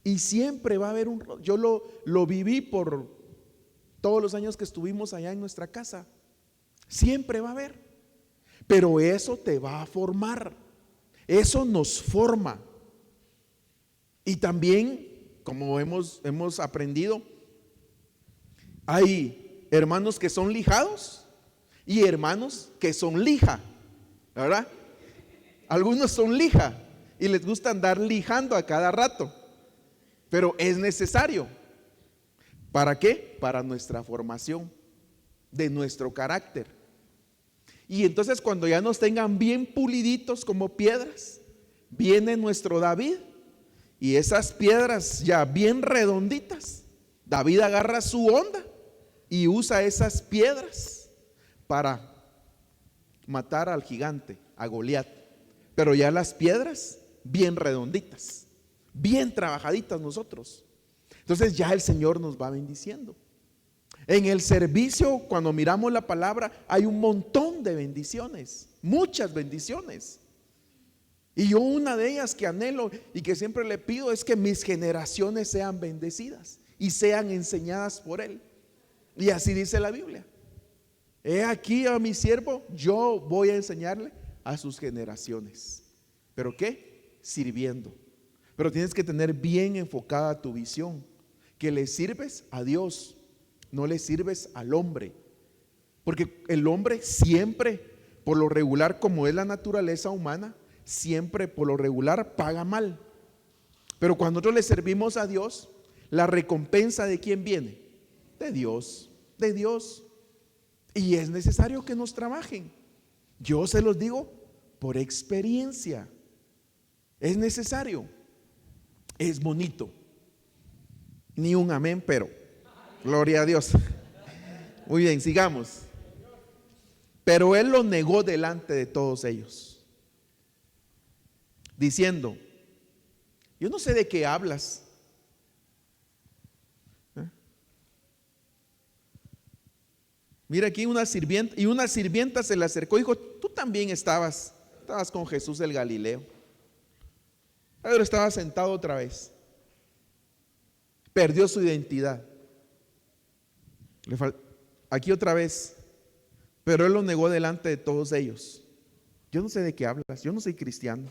Y siempre va a haber un roce. Yo lo viví por todos los años que estuvimos allá en nuestra casa. Siempre va a haber. Pero eso te va a formar. Eso nos forma. Y también, como hemos aprendido, hay hermanos que son lijados y hermanos que son lija, ¿verdad? Algunos son lija y les gusta andar lijando a cada rato, pero es necesario. ¿Para qué? Para nuestra formación de nuestro carácter. Y entonces cuando ya nos tengan bien puliditos como piedras, viene nuestro David y esas piedras ya bien redonditas, David agarra su onda y usa esas piedras para matar al gigante, a Goliat. Pero ya las piedras bien redonditas, bien trabajaditas nosotros. Entonces ya el Señor nos va bendiciendo. En el servicio, cuando miramos la palabra, hay un montón de bendiciones, muchas bendiciones. Y yo una de ellas que anhelo y que siempre le pido es que mis generaciones sean bendecidas y sean enseñadas por Él. Y así dice la Biblia. He aquí a mi siervo, yo voy a enseñarle a sus generaciones. ¿Pero qué? Sirviendo. Pero tienes que tener bien enfocada tu visión, que le sirves a Dios, no le sirves al hombre. Porque el hombre siempre, por lo regular, como es la naturaleza humana, siempre por lo regular paga mal. Pero cuando nosotros le servimos a Dios, la recompensa ¿de quién viene? De Dios, de Dios. Y es necesario que nos trabajen. Yo se los digo por experiencia. Es necesario. Es bonito. Ni un amén, pero gloria a Dios. Muy bien, sigamos. Pero él lo negó delante de todos ellos, diciendo: yo no sé de qué hablas. Mira aquí una sirvienta, y una sirvienta se le acercó y dijo: tú también estabas con Jesús el Galileo. Pedro estaba sentado otra vez. Perdió su identidad. Aquí otra vez. Pero él lo negó delante de todos ellos. Yo no sé de qué hablas. Yo no soy cristiano.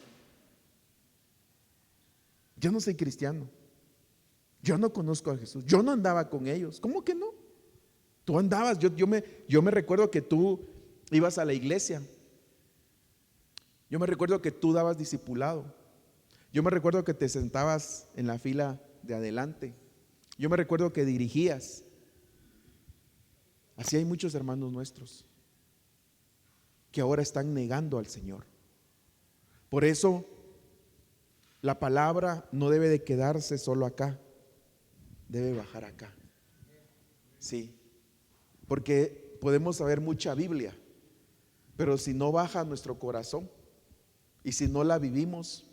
Yo no soy cristiano. Yo no conozco a Jesús. Yo no andaba con ellos. ¿Cómo que no? Tú andabas. Yo me recuerdo que tú ibas a la iglesia. Yo me recuerdo que tú dabas discipulado. Yo me recuerdo que te sentabas en la fila de adelante. Yo me recuerdo que dirigías. Así hay muchos hermanos nuestros que ahora están negando al Señor. Por eso la palabra no debe de quedarse solo acá, debe bajar acá. Sí, porque podemos saber mucha Biblia, pero si no baja a nuestro corazón y si no la vivimos,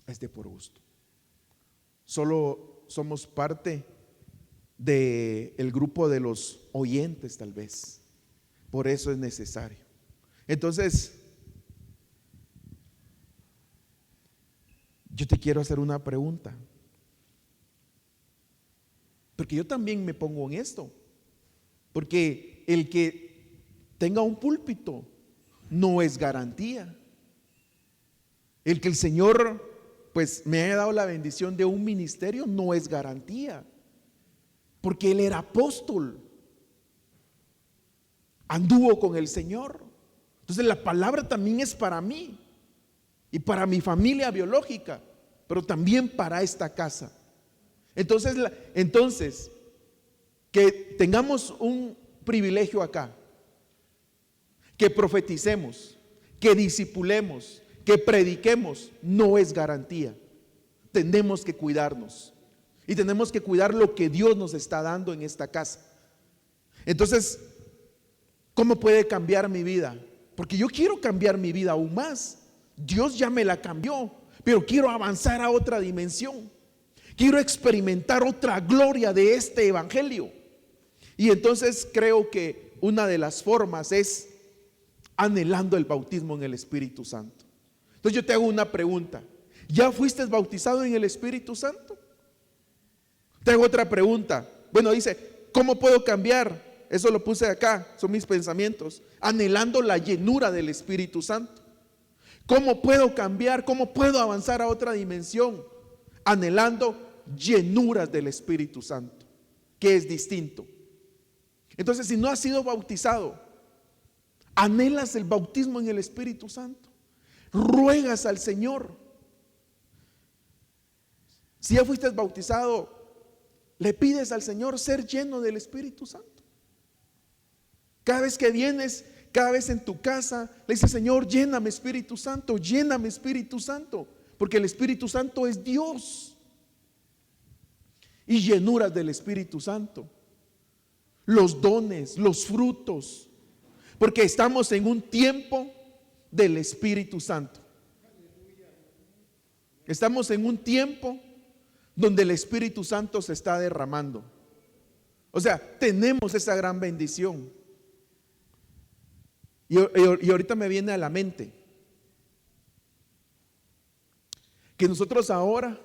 es de por gusto. Solo somos parte del grupo de los oyentes, tal vez. Por eso es necesario. Entonces, yo te quiero hacer una pregunta, porque yo también me pongo en esto, porque el que tenga un púlpito no es garantía. El que el Señor pues me haya dado la bendición de un ministerio no es garantía, porque él era apóstol, anduvo con el Señor. Entonces la palabra también es para mí y para mi familia biológica, pero también para esta casa. Entonces que tengamos un privilegio acá, que profeticemos, que discipulemos, que prediquemos, no es garantía. Tenemos que cuidarnos y tenemos que cuidar lo que Dios nos está dando en esta casa. Entonces, ¿cómo puede cambiar mi vida? Porque yo quiero cambiar mi vida aún más. Dios ya me la cambió, pero quiero avanzar a otra dimensión. Quiero experimentar otra gloria de este evangelio. Y entonces creo que una de las formas es anhelando el bautismo en el Espíritu Santo. Entonces yo te hago una pregunta: ¿ya fuiste bautizado en el Espíritu Santo? Te hago otra pregunta. Bueno, dice, ¿cómo puedo cambiar? Eso lo puse acá, son mis pensamientos. Anhelando la llenura del Espíritu Santo. ¿Cómo puedo cambiar? ¿Cómo puedo avanzar a otra dimensión? Anhelando llenuras del Espíritu Santo, que es distinto. Entonces, si no has sido bautizado, anhelas el bautismo en el Espíritu Santo, ruegas al Señor. Si ya fuiste bautizado, le pides al Señor ser lleno del Espíritu Santo. Cada vez que vienes, cada vez en tu casa, le dices: Señor, lléname Espíritu Santo, lléname Espíritu Santo, porque el Espíritu Santo es Dios. Y llenuras del Espíritu Santo, los dones, los frutos, porque estamos en un tiempo del Espíritu Santo. Estamos en un tiempo donde el Espíritu Santo se está derramando. O sea, tenemos esa gran bendición. Y ahorita me viene a la mente que nosotros ahora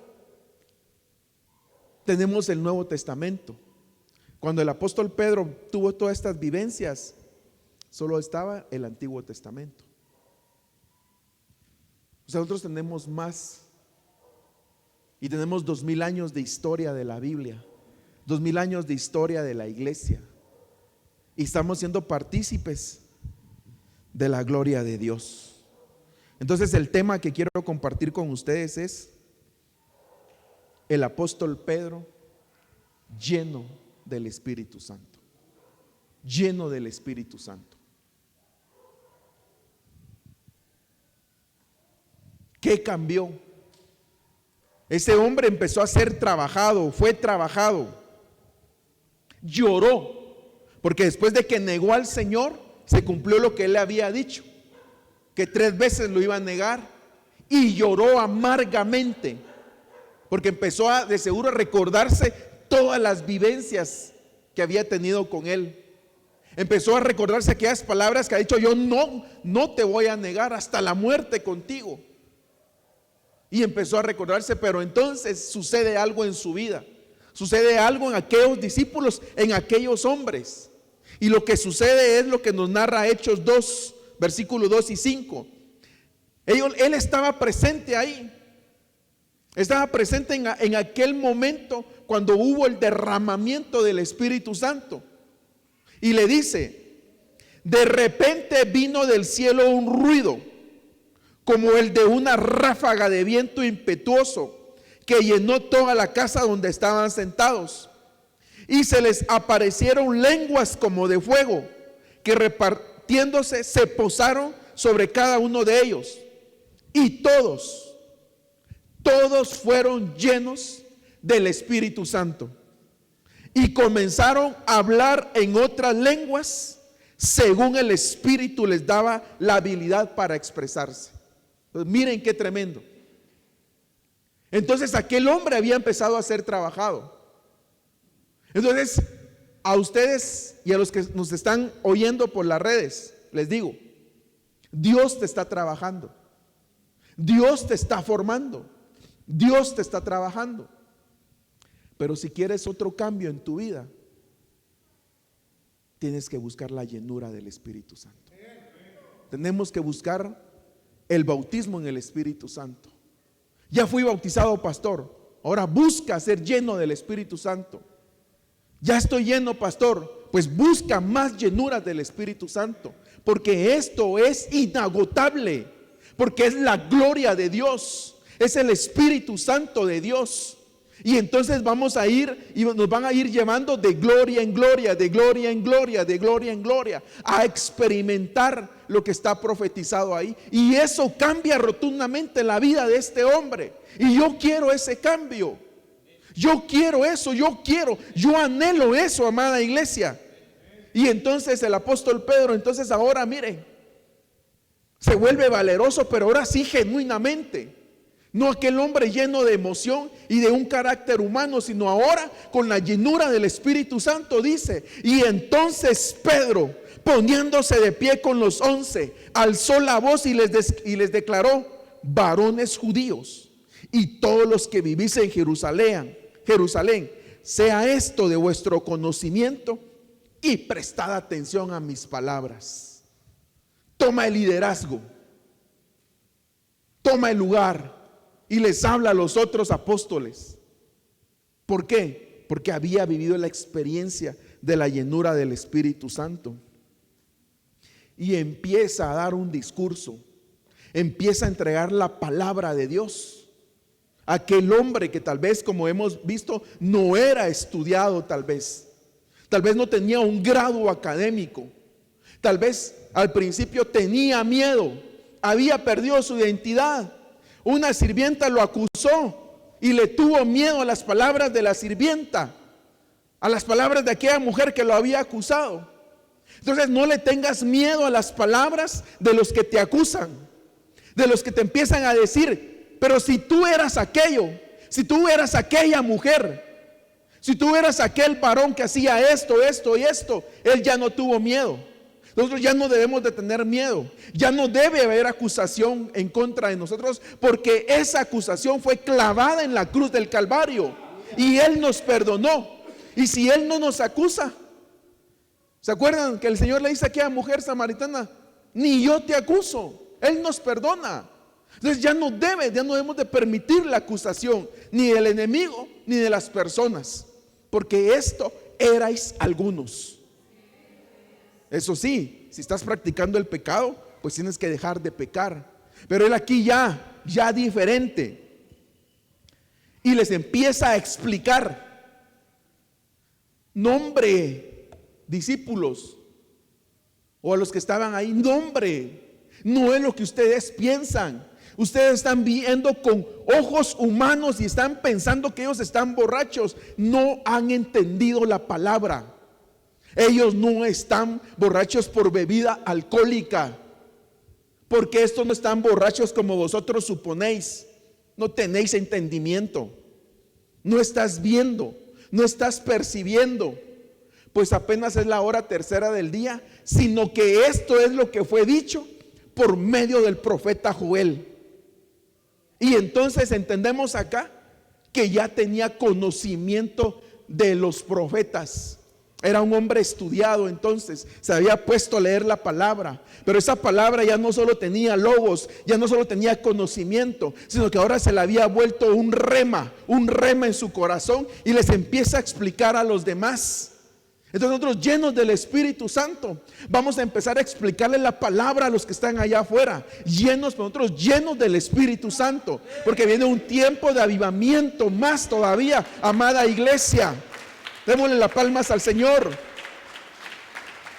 tenemos el Nuevo Testamento. Cuando el apóstol Pedro tuvo todas estas vivencias, solo estaba el Antiguo Testamento. O sea, nosotros tenemos más, y tenemos 2000 años de historia de la Biblia, 2000 años de historia de la iglesia, y estamos siendo partícipes de la gloria de Dios. Entonces el tema que quiero compartir con ustedes es el apóstol Pedro lleno del Espíritu Santo. Lleno del Espíritu Santo. ¿Qué cambió? Ese hombre empezó a ser trabajado, fue trabajado, lloró, porque después de que negó al Señor, se cumplió lo que él le había dicho, que 3 veces lo iba a negar, y lloró amargamente, porque empezó de seguro a recordarse todas las vivencias que había tenido con él. Empezó a recordarse aquellas palabras que ha dicho: yo no te voy a negar hasta la muerte contigo. Y empezó a recordarse, pero entonces sucede algo en su vida, sucede algo en aquellos discípulos, en aquellos hombres. Y lo que sucede es lo que nos narra Hechos 2, versículos 2 y 5. Él estaba presente ahí, estaba presente en aquel momento cuando hubo el derramamiento del Espíritu Santo. Y le dice: de repente vino del cielo un ruido como el de una ráfaga de viento impetuoso que llenó toda la casa donde estaban sentados, y se les aparecieron lenguas como de fuego que repartiéndose se posaron sobre cada uno de ellos, y todos todos fueron llenos del Espíritu Santo y comenzaron a hablar en otras lenguas según el Espíritu les daba la habilidad para expresarse. Pues miren qué tremendo. Entonces aquel hombre había empezado a ser trabajado. Entonces a ustedes y a los que nos están oyendo por las redes, les digo, Dios te está trabajando, Dios te está formando, Dios te está trabajando. Pero si quieres otro cambio en tu vida, tienes que buscar la llenura del Espíritu Santo. Tenemos que buscar el bautismo en el Espíritu Santo. Ya fui bautizado, pastor, ahora busca ser lleno del Espíritu Santo. Ya estoy lleno, pastor, pues busca más llenura del Espíritu Santo, porque esto es inagotable, porque es la gloria de Dios, es el Espíritu Santo de Dios. Y entonces vamos a ir y nos van a ir llevando de gloria en gloria, de gloria en gloria, de gloria en gloria, a experimentar lo que está profetizado ahí. Y eso cambia rotundamente la vida de este hombre. Y yo quiero ese cambio. Yo quiero eso, yo anhelo eso, amada iglesia. Y entonces el apóstol Pedro, entonces ahora miren, se vuelve valeroso, pero ahora sí genuinamente. No aquel hombre lleno de emoción y de un carácter humano, sino ahora con la llenura del Espíritu Santo dice. Y entonces Pedro, poniéndose de pie con los 11, alzó la voz y les declaró: varones judíos y todos los que vivís en Jerusalén, sea esto de vuestro conocimiento y prestad atención a mis palabras. Toma el liderazgo, toma el lugar y les habla a los otros apóstoles. ¿Por qué? Porque había vivido la experiencia de la llenura del Espíritu Santo. Y empieza a dar un discurso, empieza a entregar la palabra de Dios. Aquel hombre que tal vez, como hemos visto, no era estudiado, tal vez no tenía un grado académico, tal vez al principio tenía miedo, había perdido su identidad. Una sirvienta lo acusó y le tuvo miedo a las palabras de la sirvienta, a las palabras de aquella mujer que lo había acusado. Entonces no le tengas miedo a las palabras de los que te acusan, de los que te empiezan a decir: pero si tú eras aquello, si tú eras aquella mujer, si tú eras aquel varón que hacía esto, esto y esto. Él ya no tuvo miedo. Nosotros ya no debemos de tener miedo. Ya no debe haber acusación en contra de nosotros, porque esa acusación fue clavada en la cruz del Calvario y Él nos perdonó. Y si Él no nos acusa, ¿se acuerdan que el Señor le dice a aquella mujer samaritana: ni yo te acuso? Él nos perdona. Entonces ya no debemos de permitir la acusación ni del enemigo ni de las personas, porque esto erais algunos. Eso sí, si estás practicando el pecado, pues tienes que dejar de pecar. Pero él aquí ya diferente. Y les empieza a explicar: nombre, discípulos, o a los que estaban ahí, nombre, no es lo que ustedes piensan. Ustedes están viendo con ojos humanos y están pensando que ellos están borrachos. No han entendido la palabra. Ellos no están borrachos por bebida alcohólica, porque estos no están borrachos como vosotros suponéis. No tenéis entendimiento, no estás viendo, no estás percibiendo, pues apenas es la hora tercera del día, sino que esto es lo que fue dicho por medio del profeta Joel. Y entonces entendemos acá que ya tenía conocimiento de los profetas. Era un hombre estudiado, entonces se había puesto a leer la palabra, pero esa palabra ya no solo tenía logos, ya no solo tenía conocimiento, sino que ahora se le había vuelto un rema en su corazón, y les empieza a explicar a los demás. Entonces nosotros, llenos del Espíritu Santo, vamos a empezar a explicarle la palabra a los que están allá afuera, nosotros llenos del Espíritu Santo, porque viene un tiempo de avivamiento más todavía, amada iglesia. Démosle las palmas al Señor.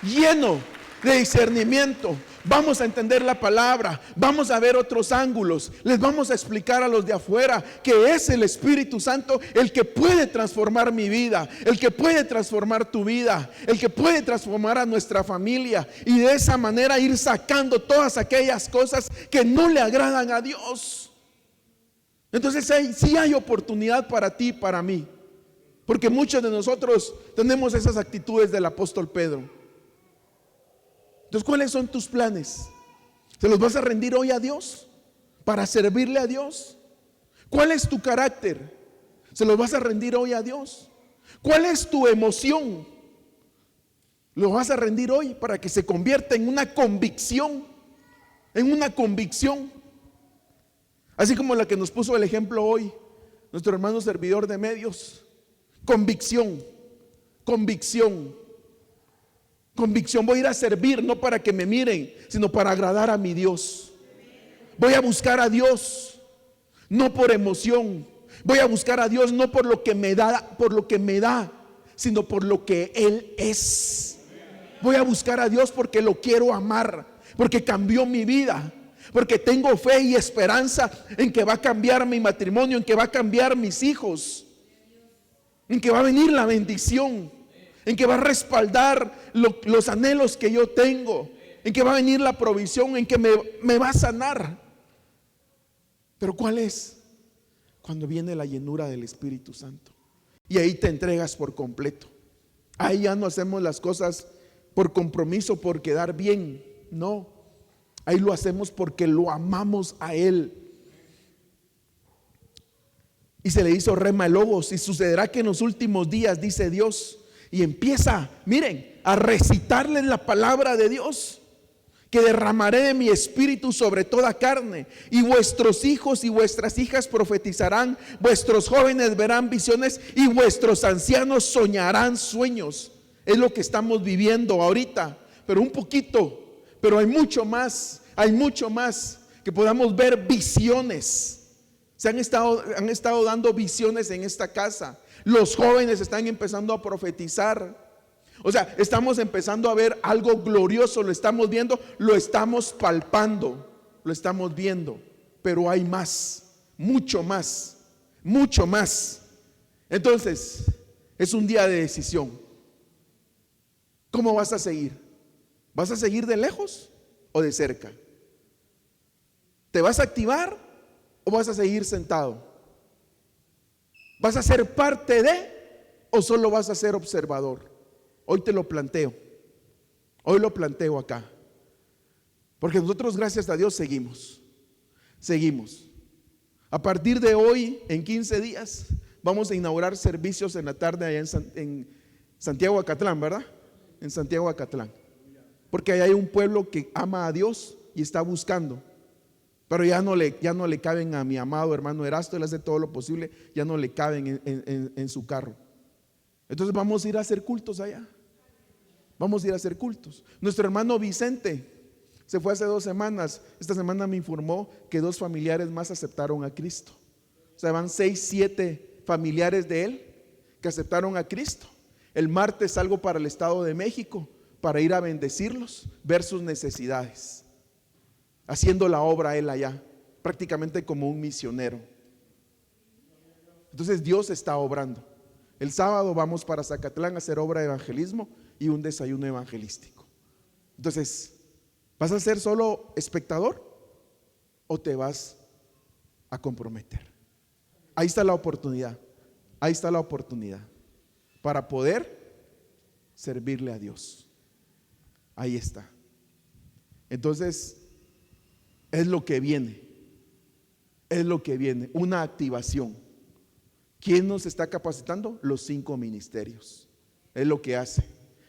Lleno de discernimiento, vamos a entender la palabra, vamos a ver otros ángulos, les vamos a explicar a los de afuera que es el Espíritu Santo el que puede transformar mi vida, el que puede transformar tu vida, el que puede transformar a nuestra familia, y de esa manera ir sacando todas aquellas cosas que no le agradan a Dios. Entonces sí hay oportunidad para ti y para mí, porque muchos de nosotros tenemos esas actitudes del apóstol Pedro. Entonces, ¿cuáles son tus planes? ¿Se los vas a rendir hoy a Dios para servirle a Dios? ¿Cuál es tu carácter? ¿Se los vas a rendir hoy a Dios? ¿Cuál es tu emoción? ¿Lo vas a rendir hoy para que se convierta en una convicción? En una convicción. Así como la que nos puso el ejemplo hoy nuestro hermano servidor de medios. Convicción, convicción, convicción. Voy a ir a servir no para que me miren, sino para agradar a mi Dios. Voy a buscar a Dios, no por emoción. Voy a buscar a Dios no por lo que me da, sino por lo que Él es. Voy a buscar a Dios porque lo quiero amar, porque cambió mi vida, porque tengo fe y esperanza en que va a cambiar mi matrimonio, en que va a cambiar mis hijos, en que va a venir la bendición, en que va a respaldar los anhelos que yo tengo, en que va a venir la provisión, en que me va a sanar. Pero ¿cuál es? Cuando viene la llenura del Espíritu Santo, y ahí te entregas por completo. Ahí ya no hacemos las cosas por compromiso, por quedar bien, no. Ahí lo hacemos porque lo amamos a Él. Y se le hizo rema el logos, y sucederá que en los últimos días, dice Dios, y empieza, miren, a recitarles la palabra de Dios, que derramaré de mi espíritu sobre toda carne, y vuestros hijos y vuestras hijas profetizarán, vuestros jóvenes verán visiones, y vuestros ancianos soñarán sueños. Es lo que estamos viviendo ahorita, pero un poquito, pero hay mucho más que podamos ver visiones. Han estado dando visiones en esta casa. Los jóvenes están empezando a profetizar. O sea, estamos empezando a ver algo glorioso. Lo estamos viendo, lo estamos palpando, lo estamos viendo. Pero hay más, mucho más, mucho más. Entonces, es un día de decisión. ¿Cómo vas a seguir? ¿Vas a seguir de lejos o de cerca? ¿Te vas a activar o vas a seguir sentado? ¿Vas a ser parte de o solo vas a ser observador? Hoy te lo planteo. Hoy lo planteo acá. Porque nosotros, gracias a Dios, seguimos. A partir de hoy, en 15 días, vamos a inaugurar servicios en la tarde allá en Santiago Acatlán, ¿verdad? En Santiago Acatlán. Porque ahí hay un pueblo que ama a Dios y está buscando. Pero ya no le caben a mi amado hermano Erasto. Él hace todo lo posible, ya no le caben en su carro. Entonces vamos a ir a hacer cultos allá. Vamos a ir a hacer cultos. Nuestro hermano Vicente se fue hace 2 semanas. Esta semana me informó que 2 familiares más aceptaron a Cristo. O sea, van 6, 7 familiares de él que aceptaron a Cristo. El martes salgo para el Estado de México para ir a bendecirlos, ver sus necesidades, haciendo la obra él allá, prácticamente como un misionero. Entonces Dios está obrando. El sábado vamos para Zacatlán a hacer obra de evangelismo y un desayuno evangelístico. Entonces, ¿vas a ser solo espectador o te vas a comprometer? Ahí está la oportunidad. Ahí está la oportunidad para poder servirle a Dios. Ahí está. Entonces, es lo que viene. Es lo que viene. Una activación. ¿Quién nos está capacitando? Los 5 ministerios. Es lo que hace.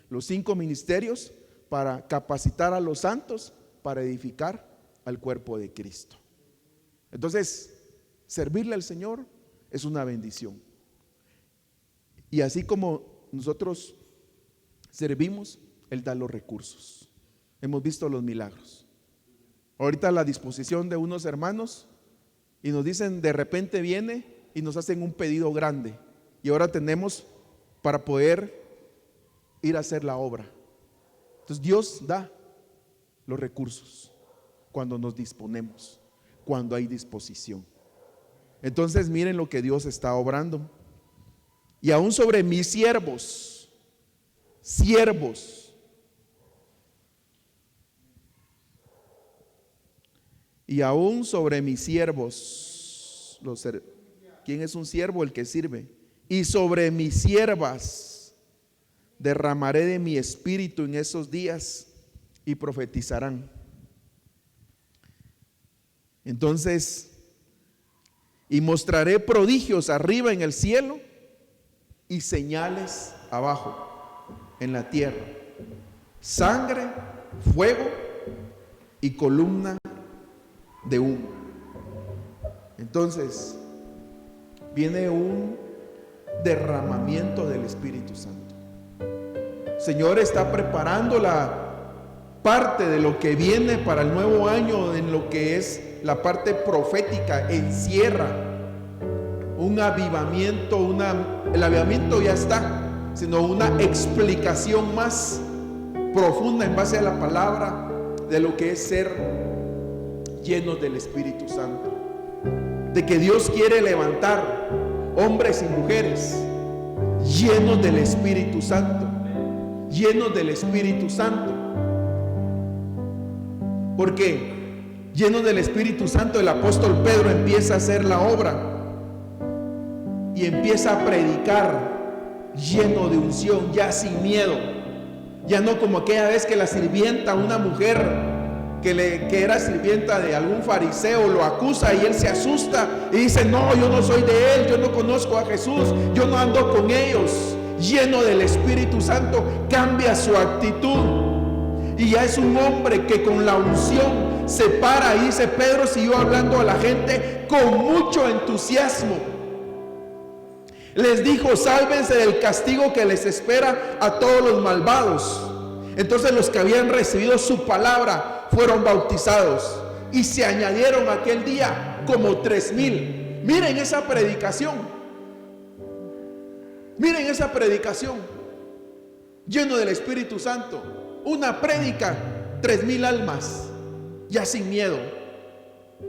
Los 5 ministerios para capacitar a los santos para edificar al cuerpo de Cristo. Entonces, servirle al Señor es una bendición. Y así como nosotros servimos, Él da los recursos. Hemos visto los milagros. Ahorita a la disposición de unos hermanos y nos dicen, de repente viene y nos hacen un pedido grande. Y ahora tenemos para poder ir a hacer la obra. Entonces Dios da los recursos, cuando nos disponemos, cuando hay disposición. Entonces miren lo que Dios está obrando. Y aún sobre mis siervos, y aún sobre mis siervos, ¿quién es un siervo? El que sirve. Y sobre mis siervas derramaré de mi espíritu en esos días y profetizarán. Entonces, y mostraré prodigios arriba en el cielo y señales abajo en la tierra: sangre, fuego y columna de humo. Entonces viene un derramamiento del Espíritu Santo. El Señor está preparando la parte de lo que viene para el nuevo año, en lo que es la parte profética. Encierra un avivamiento, el avivamiento ya está, sino una explicación más profunda en base a la palabra de lo que es ser llenos del Espíritu Santo. De que Dios quiere levantar hombres y mujeres llenos del Espíritu Santo, llenos del Espíritu Santo. Porque llenos del Espíritu Santo, el apóstol Pedro empieza a hacer la obra y empieza a predicar lleno de unción, ya sin miedo, ya no como aquella vez que la sirvienta, una mujer que era sirvienta de algún fariseo, lo acusa y él se asusta y dice: no, yo no soy de él, yo no conozco a Jesús, yo no ando con ellos. Lleno del Espíritu Santo, cambia su actitud y ya es un hombre que con la unción se para. Y dice: Pedro siguió hablando a la gente con mucho entusiasmo. Les dijo: sálvense del castigo que les espera a todos los malvados. Entonces los que habían recibido su palabra fueron bautizados y se añadieron aquel día como 3,000. Miren esa predicación. Miren esa predicación. Lleno del Espíritu Santo. Una prédica, 3,000 almas. Ya sin miedo.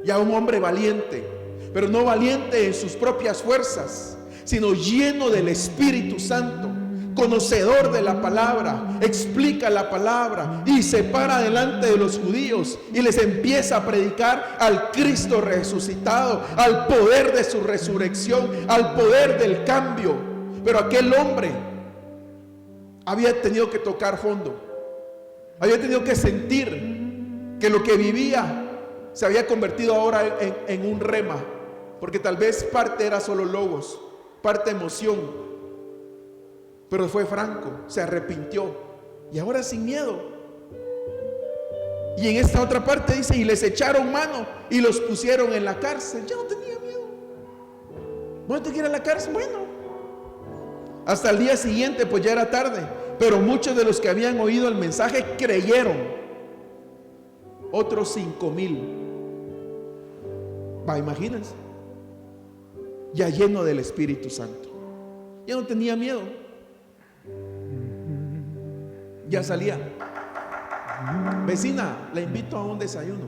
Ya un hombre valiente. Pero no valiente en sus propias fuerzas, sino lleno del Espíritu Santo, conocedor de la palabra, explica la palabra y se para delante de los judíos y les empieza a predicar al Cristo resucitado, al poder de su resurrección, al poder del cambio. Pero aquel hombre había tenido que tocar fondo, había tenido que sentir que lo que vivía se había convertido ahora en un rema, porque tal vez parte era solo logos, parte emoción, pero fue franco, se arrepintió y ahora sin miedo. Y en esta otra parte dice: y les echaron mano y los pusieron en la cárcel. Ya no tenía miedo. ¿Bueno, te quiere a la cárcel? Bueno, hasta el día siguiente, pues ya era tarde, pero muchos de los que habían oído el mensaje creyeron. Otros 5,000. Imagínense, ya lleno del Espíritu Santo, ya no tenía miedo, ya salía: vecina, la invito a un desayuno,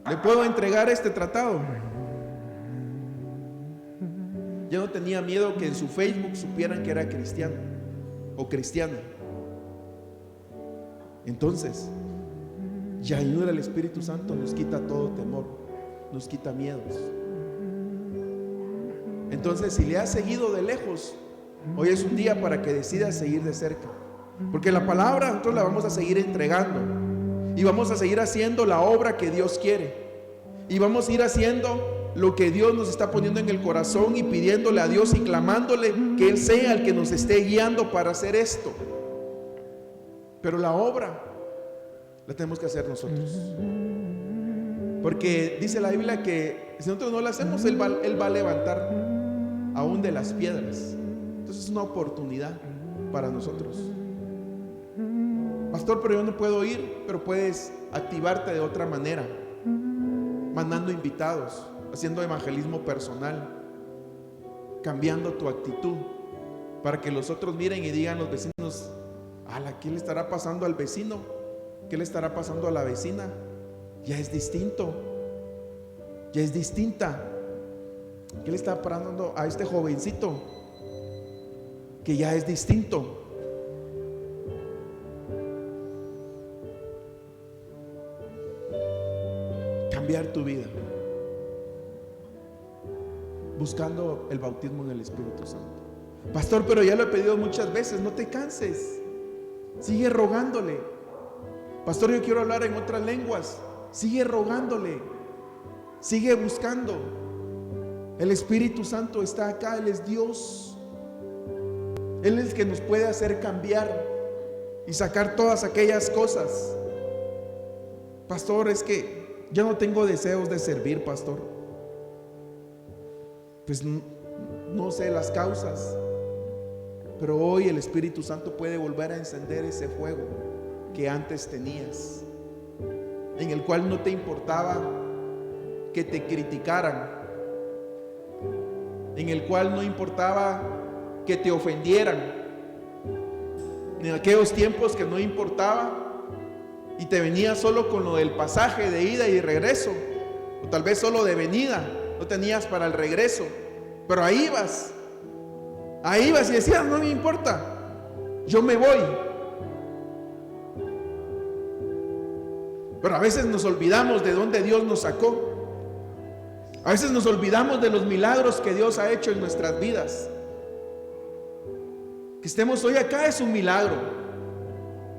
¿le puedo entregar este tratado? Ya no tenía miedo que en su Facebook supieran que era cristiano o cristiana. Entonces, ya ayuda el Espíritu Santo, nos quita todo temor, nos quita miedos. Entonces, si le has seguido de lejos, hoy es un día para que decidas seguir de cerca, porque la palabra nosotros la vamos a seguir entregando y vamos a seguir haciendo la obra que Dios quiere, y vamos a ir haciendo lo que Dios nos está poniendo en el corazón y pidiéndole a Dios y clamándole que Él sea el que nos esté guiando para hacer esto. Pero la obra la tenemos que hacer nosotros, porque dice la Biblia que si nosotros no la hacemos, Él va a levantar aún de las piedras. Entonces es una oportunidad para nosotros. Pastor, pero yo no puedo ir. Pero puedes activarte de otra manera, mandando invitados, haciendo evangelismo personal, cambiando tu actitud, para que los otros miren y digan los vecinos: ¿qué le estará pasando al vecino? ¿Qué le estará pasando a la vecina? Ya es distinto, ya es distinta. ¿Qué le está pasando a este jovencito? Que ya es distinto. Cambiar tu vida buscando el bautismo en el Espíritu Santo. Pastor, pero ya lo he pedido muchas veces. No te canses, sigue rogándole. Pastor, yo quiero hablar en otras lenguas. Sigue rogándole, sigue buscando. El Espíritu Santo está acá, Él es Dios. Él es el que nos puede hacer cambiar y sacar todas aquellas cosas. Pastor, es que yo no tengo deseos de servir, pastor. Pues no sé las causas, pero hoy el Espíritu Santo puede volver a encender ese fuego que antes tenías, en el cual no te importaba que te criticaran, en el cual no importaba que te ofendieran, en aquellos tiempos que no importaba y te venía solo con lo del pasaje de ida y regreso, o tal vez solo de venida, no tenías para el regreso, pero ahí ibas y decías, no me importa, yo me voy. Pero a veces nos olvidamos de dónde Dios nos sacó. A veces nos olvidamos de los milagros que Dios ha hecho en nuestras vidas. Que estemos hoy acá es un milagro,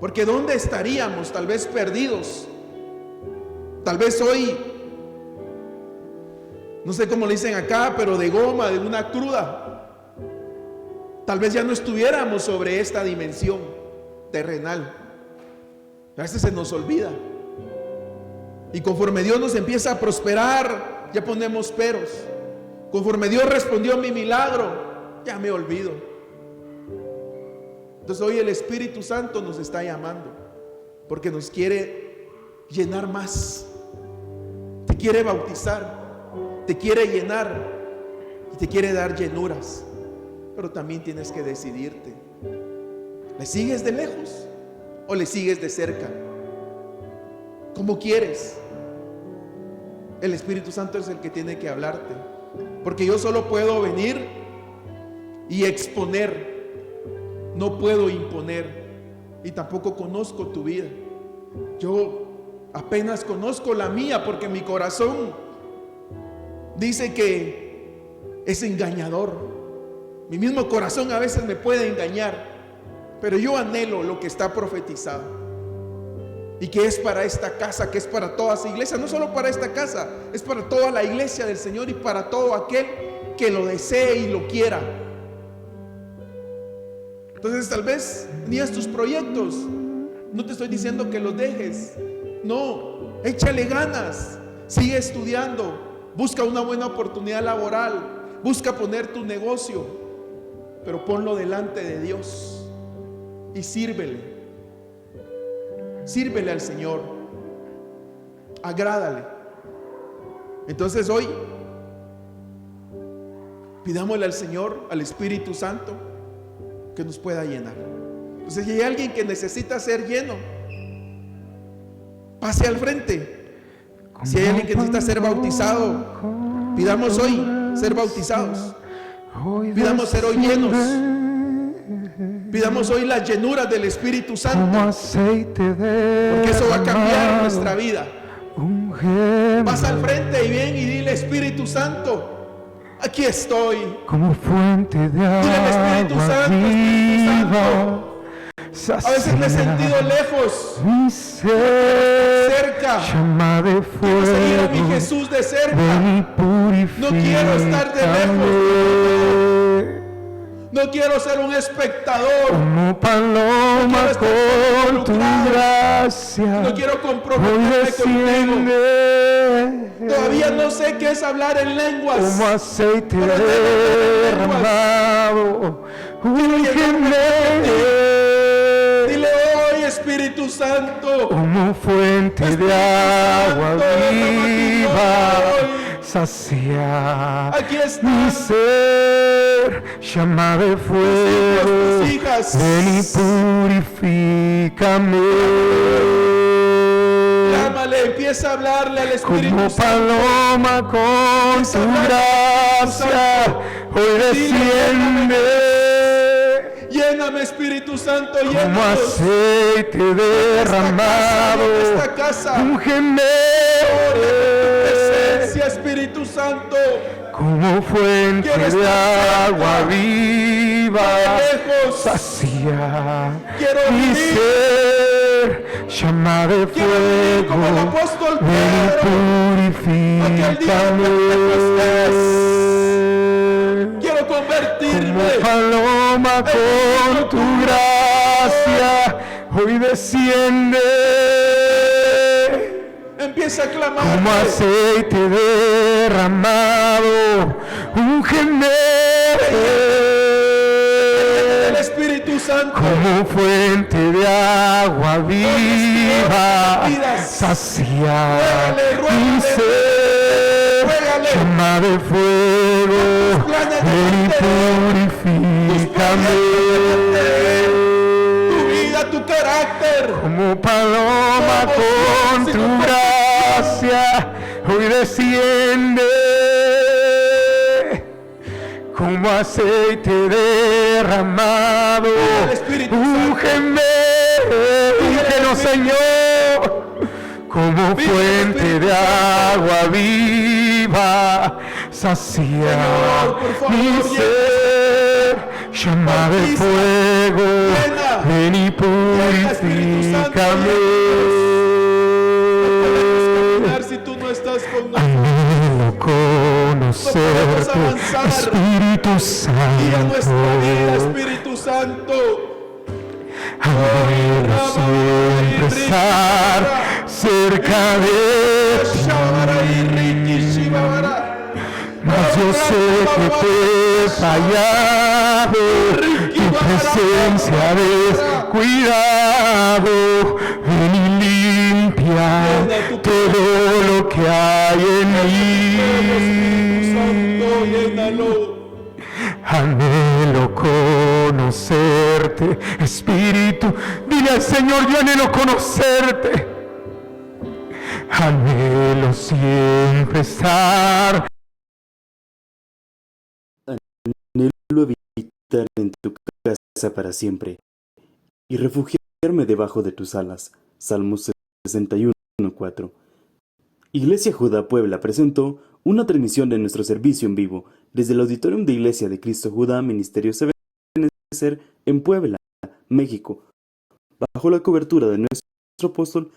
porque ¿dónde estaríamos? Tal vez perdidos. Tal vez hoy, no sé cómo le dicen acá, pero de goma, de una cruda. Tal vez ya no estuviéramos sobre esta dimensión terrenal. A veces se nos olvida. Y conforme Dios nos empieza a prosperar, ya ponemos peros. Conforme Dios respondió a mi milagro, ya me olvido. Entonces hoy el Espíritu Santo nos está llamando, porque nos quiere llenar más. Te quiere bautizar, te quiere llenar y te quiere dar llenuras. Pero también tienes que decidirte. ¿Le sigues de lejos o le sigues de cerca? ¿Cómo quieres? El Espíritu Santo es el que tiene que hablarte, porque yo solo puedo venir y exponer, no puedo imponer, y tampoco conozco tu vida. Yo apenas conozco la mía, porque mi corazón dice que es engañador. Mi mismo corazón a veces me puede engañar, pero yo anhelo lo que está profetizado. Y que es para esta casa, que es para toda esa iglesia. No solo para esta casa, es para toda la iglesia del Señor y para todo aquel que lo desee y lo quiera. Entonces tal vez tenías tus proyectos. No te estoy diciendo que los dejes. No, échale ganas. Sigue estudiando. Busca una buena oportunidad laboral. Busca poner tu negocio. Pero ponlo delante de Dios y sírvele. Sírvele al Señor, agrádale. Entonces hoy pidámosle al Señor, al Espíritu Santo, que nos pueda llenar. Entonces si hay alguien que necesita ser lleno, pase al frente. Si hay alguien que necesita ser bautizado, pidamos hoy ser bautizados. Pidamos ser hoy llenos. Pidamos hoy las llenuras del Espíritu Santo, porque eso va a cambiar nuestra vida. Pasa al frente y ven y dile: Espíritu Santo, aquí estoy. Como fuente de Dile al Espíritu Santo, Espíritu Santo, a veces me he sentido lejos, cerca. Quiero seguir a mi Jesús de cerca. No quiero estar de lejos. No quiero ser un espectador. Como paloma con tu gracia. No quiero comprometerme contigo. Todavía no sé qué es hablar en lenguas. Como aceite derramado. Dile hoy, Espíritu Santo. Como fuente de agua viva. Sacia Aquí está. mi sed. ser llama de fuego, tus hijas. ven y purifícame. Clámale, empieza a hablarle al Espíritu Como Santo. paloma con Empieza a tu hablarle al Espíritu gracia, Santo. hoy desciende. Lléname, Espíritu Santo, Como llénanos. aceite derramado, En esta casa, úngeme. presencia, Espíritu Santo. Como fuente Quiero de estar agua cerca, viva, lejos. sacia Quiero mi vivir. ser, llama de Quiero vivir como el fuego, apóstol ven y Pedro. purifícame. Quiero Como convertirme. paloma con tu gracia, hoy desciende. Empieza a Como clamar. aceite derramado, úngeme. El Espíritu Santo. Como fuente de agua viva, sacia mi ser, llama de fuego, ven y purifícame. Tu vida, tu carácter. Como paloma con tu gracia, hoy desciende. Como aceite derramado, El Espíritu Santo. úngeme, úngenos, Señor. Como fuente de agua viva, sacia Señor, por favor, mi ser, llama de Bautiza, fuego, llena, ven y Espíritu Santo, purifícame. Caminar si tú no estás con nosotros. Anhelo No podemos conocerte, avanzar. Espíritu Guía nuestra vida, Santo. Espíritu Santo. Anhelo siempre estar cerca de Shabara y ti. Ricky Shibabara. Mas yo sé que te he fallado, tu presencia ha descuidado. Ven y limpia todo lo que hay en Santo, mí. llénalo. Anhelo conocerte, Espíritu. Dile al Señor, yo anhelo conocerte. Anhelo siempre estar. Anhelo habitar en tu casa para siempre y refugiarme debajo de tus alas. Salmos 61:4. Iglesia Judá Puebla presentó una transmisión de nuestro servicio en vivo desde el Auditorium de Iglesia de Cristo Judá Ministerio Ebenezer en Puebla, México, bajo la cobertura de nuestro apóstol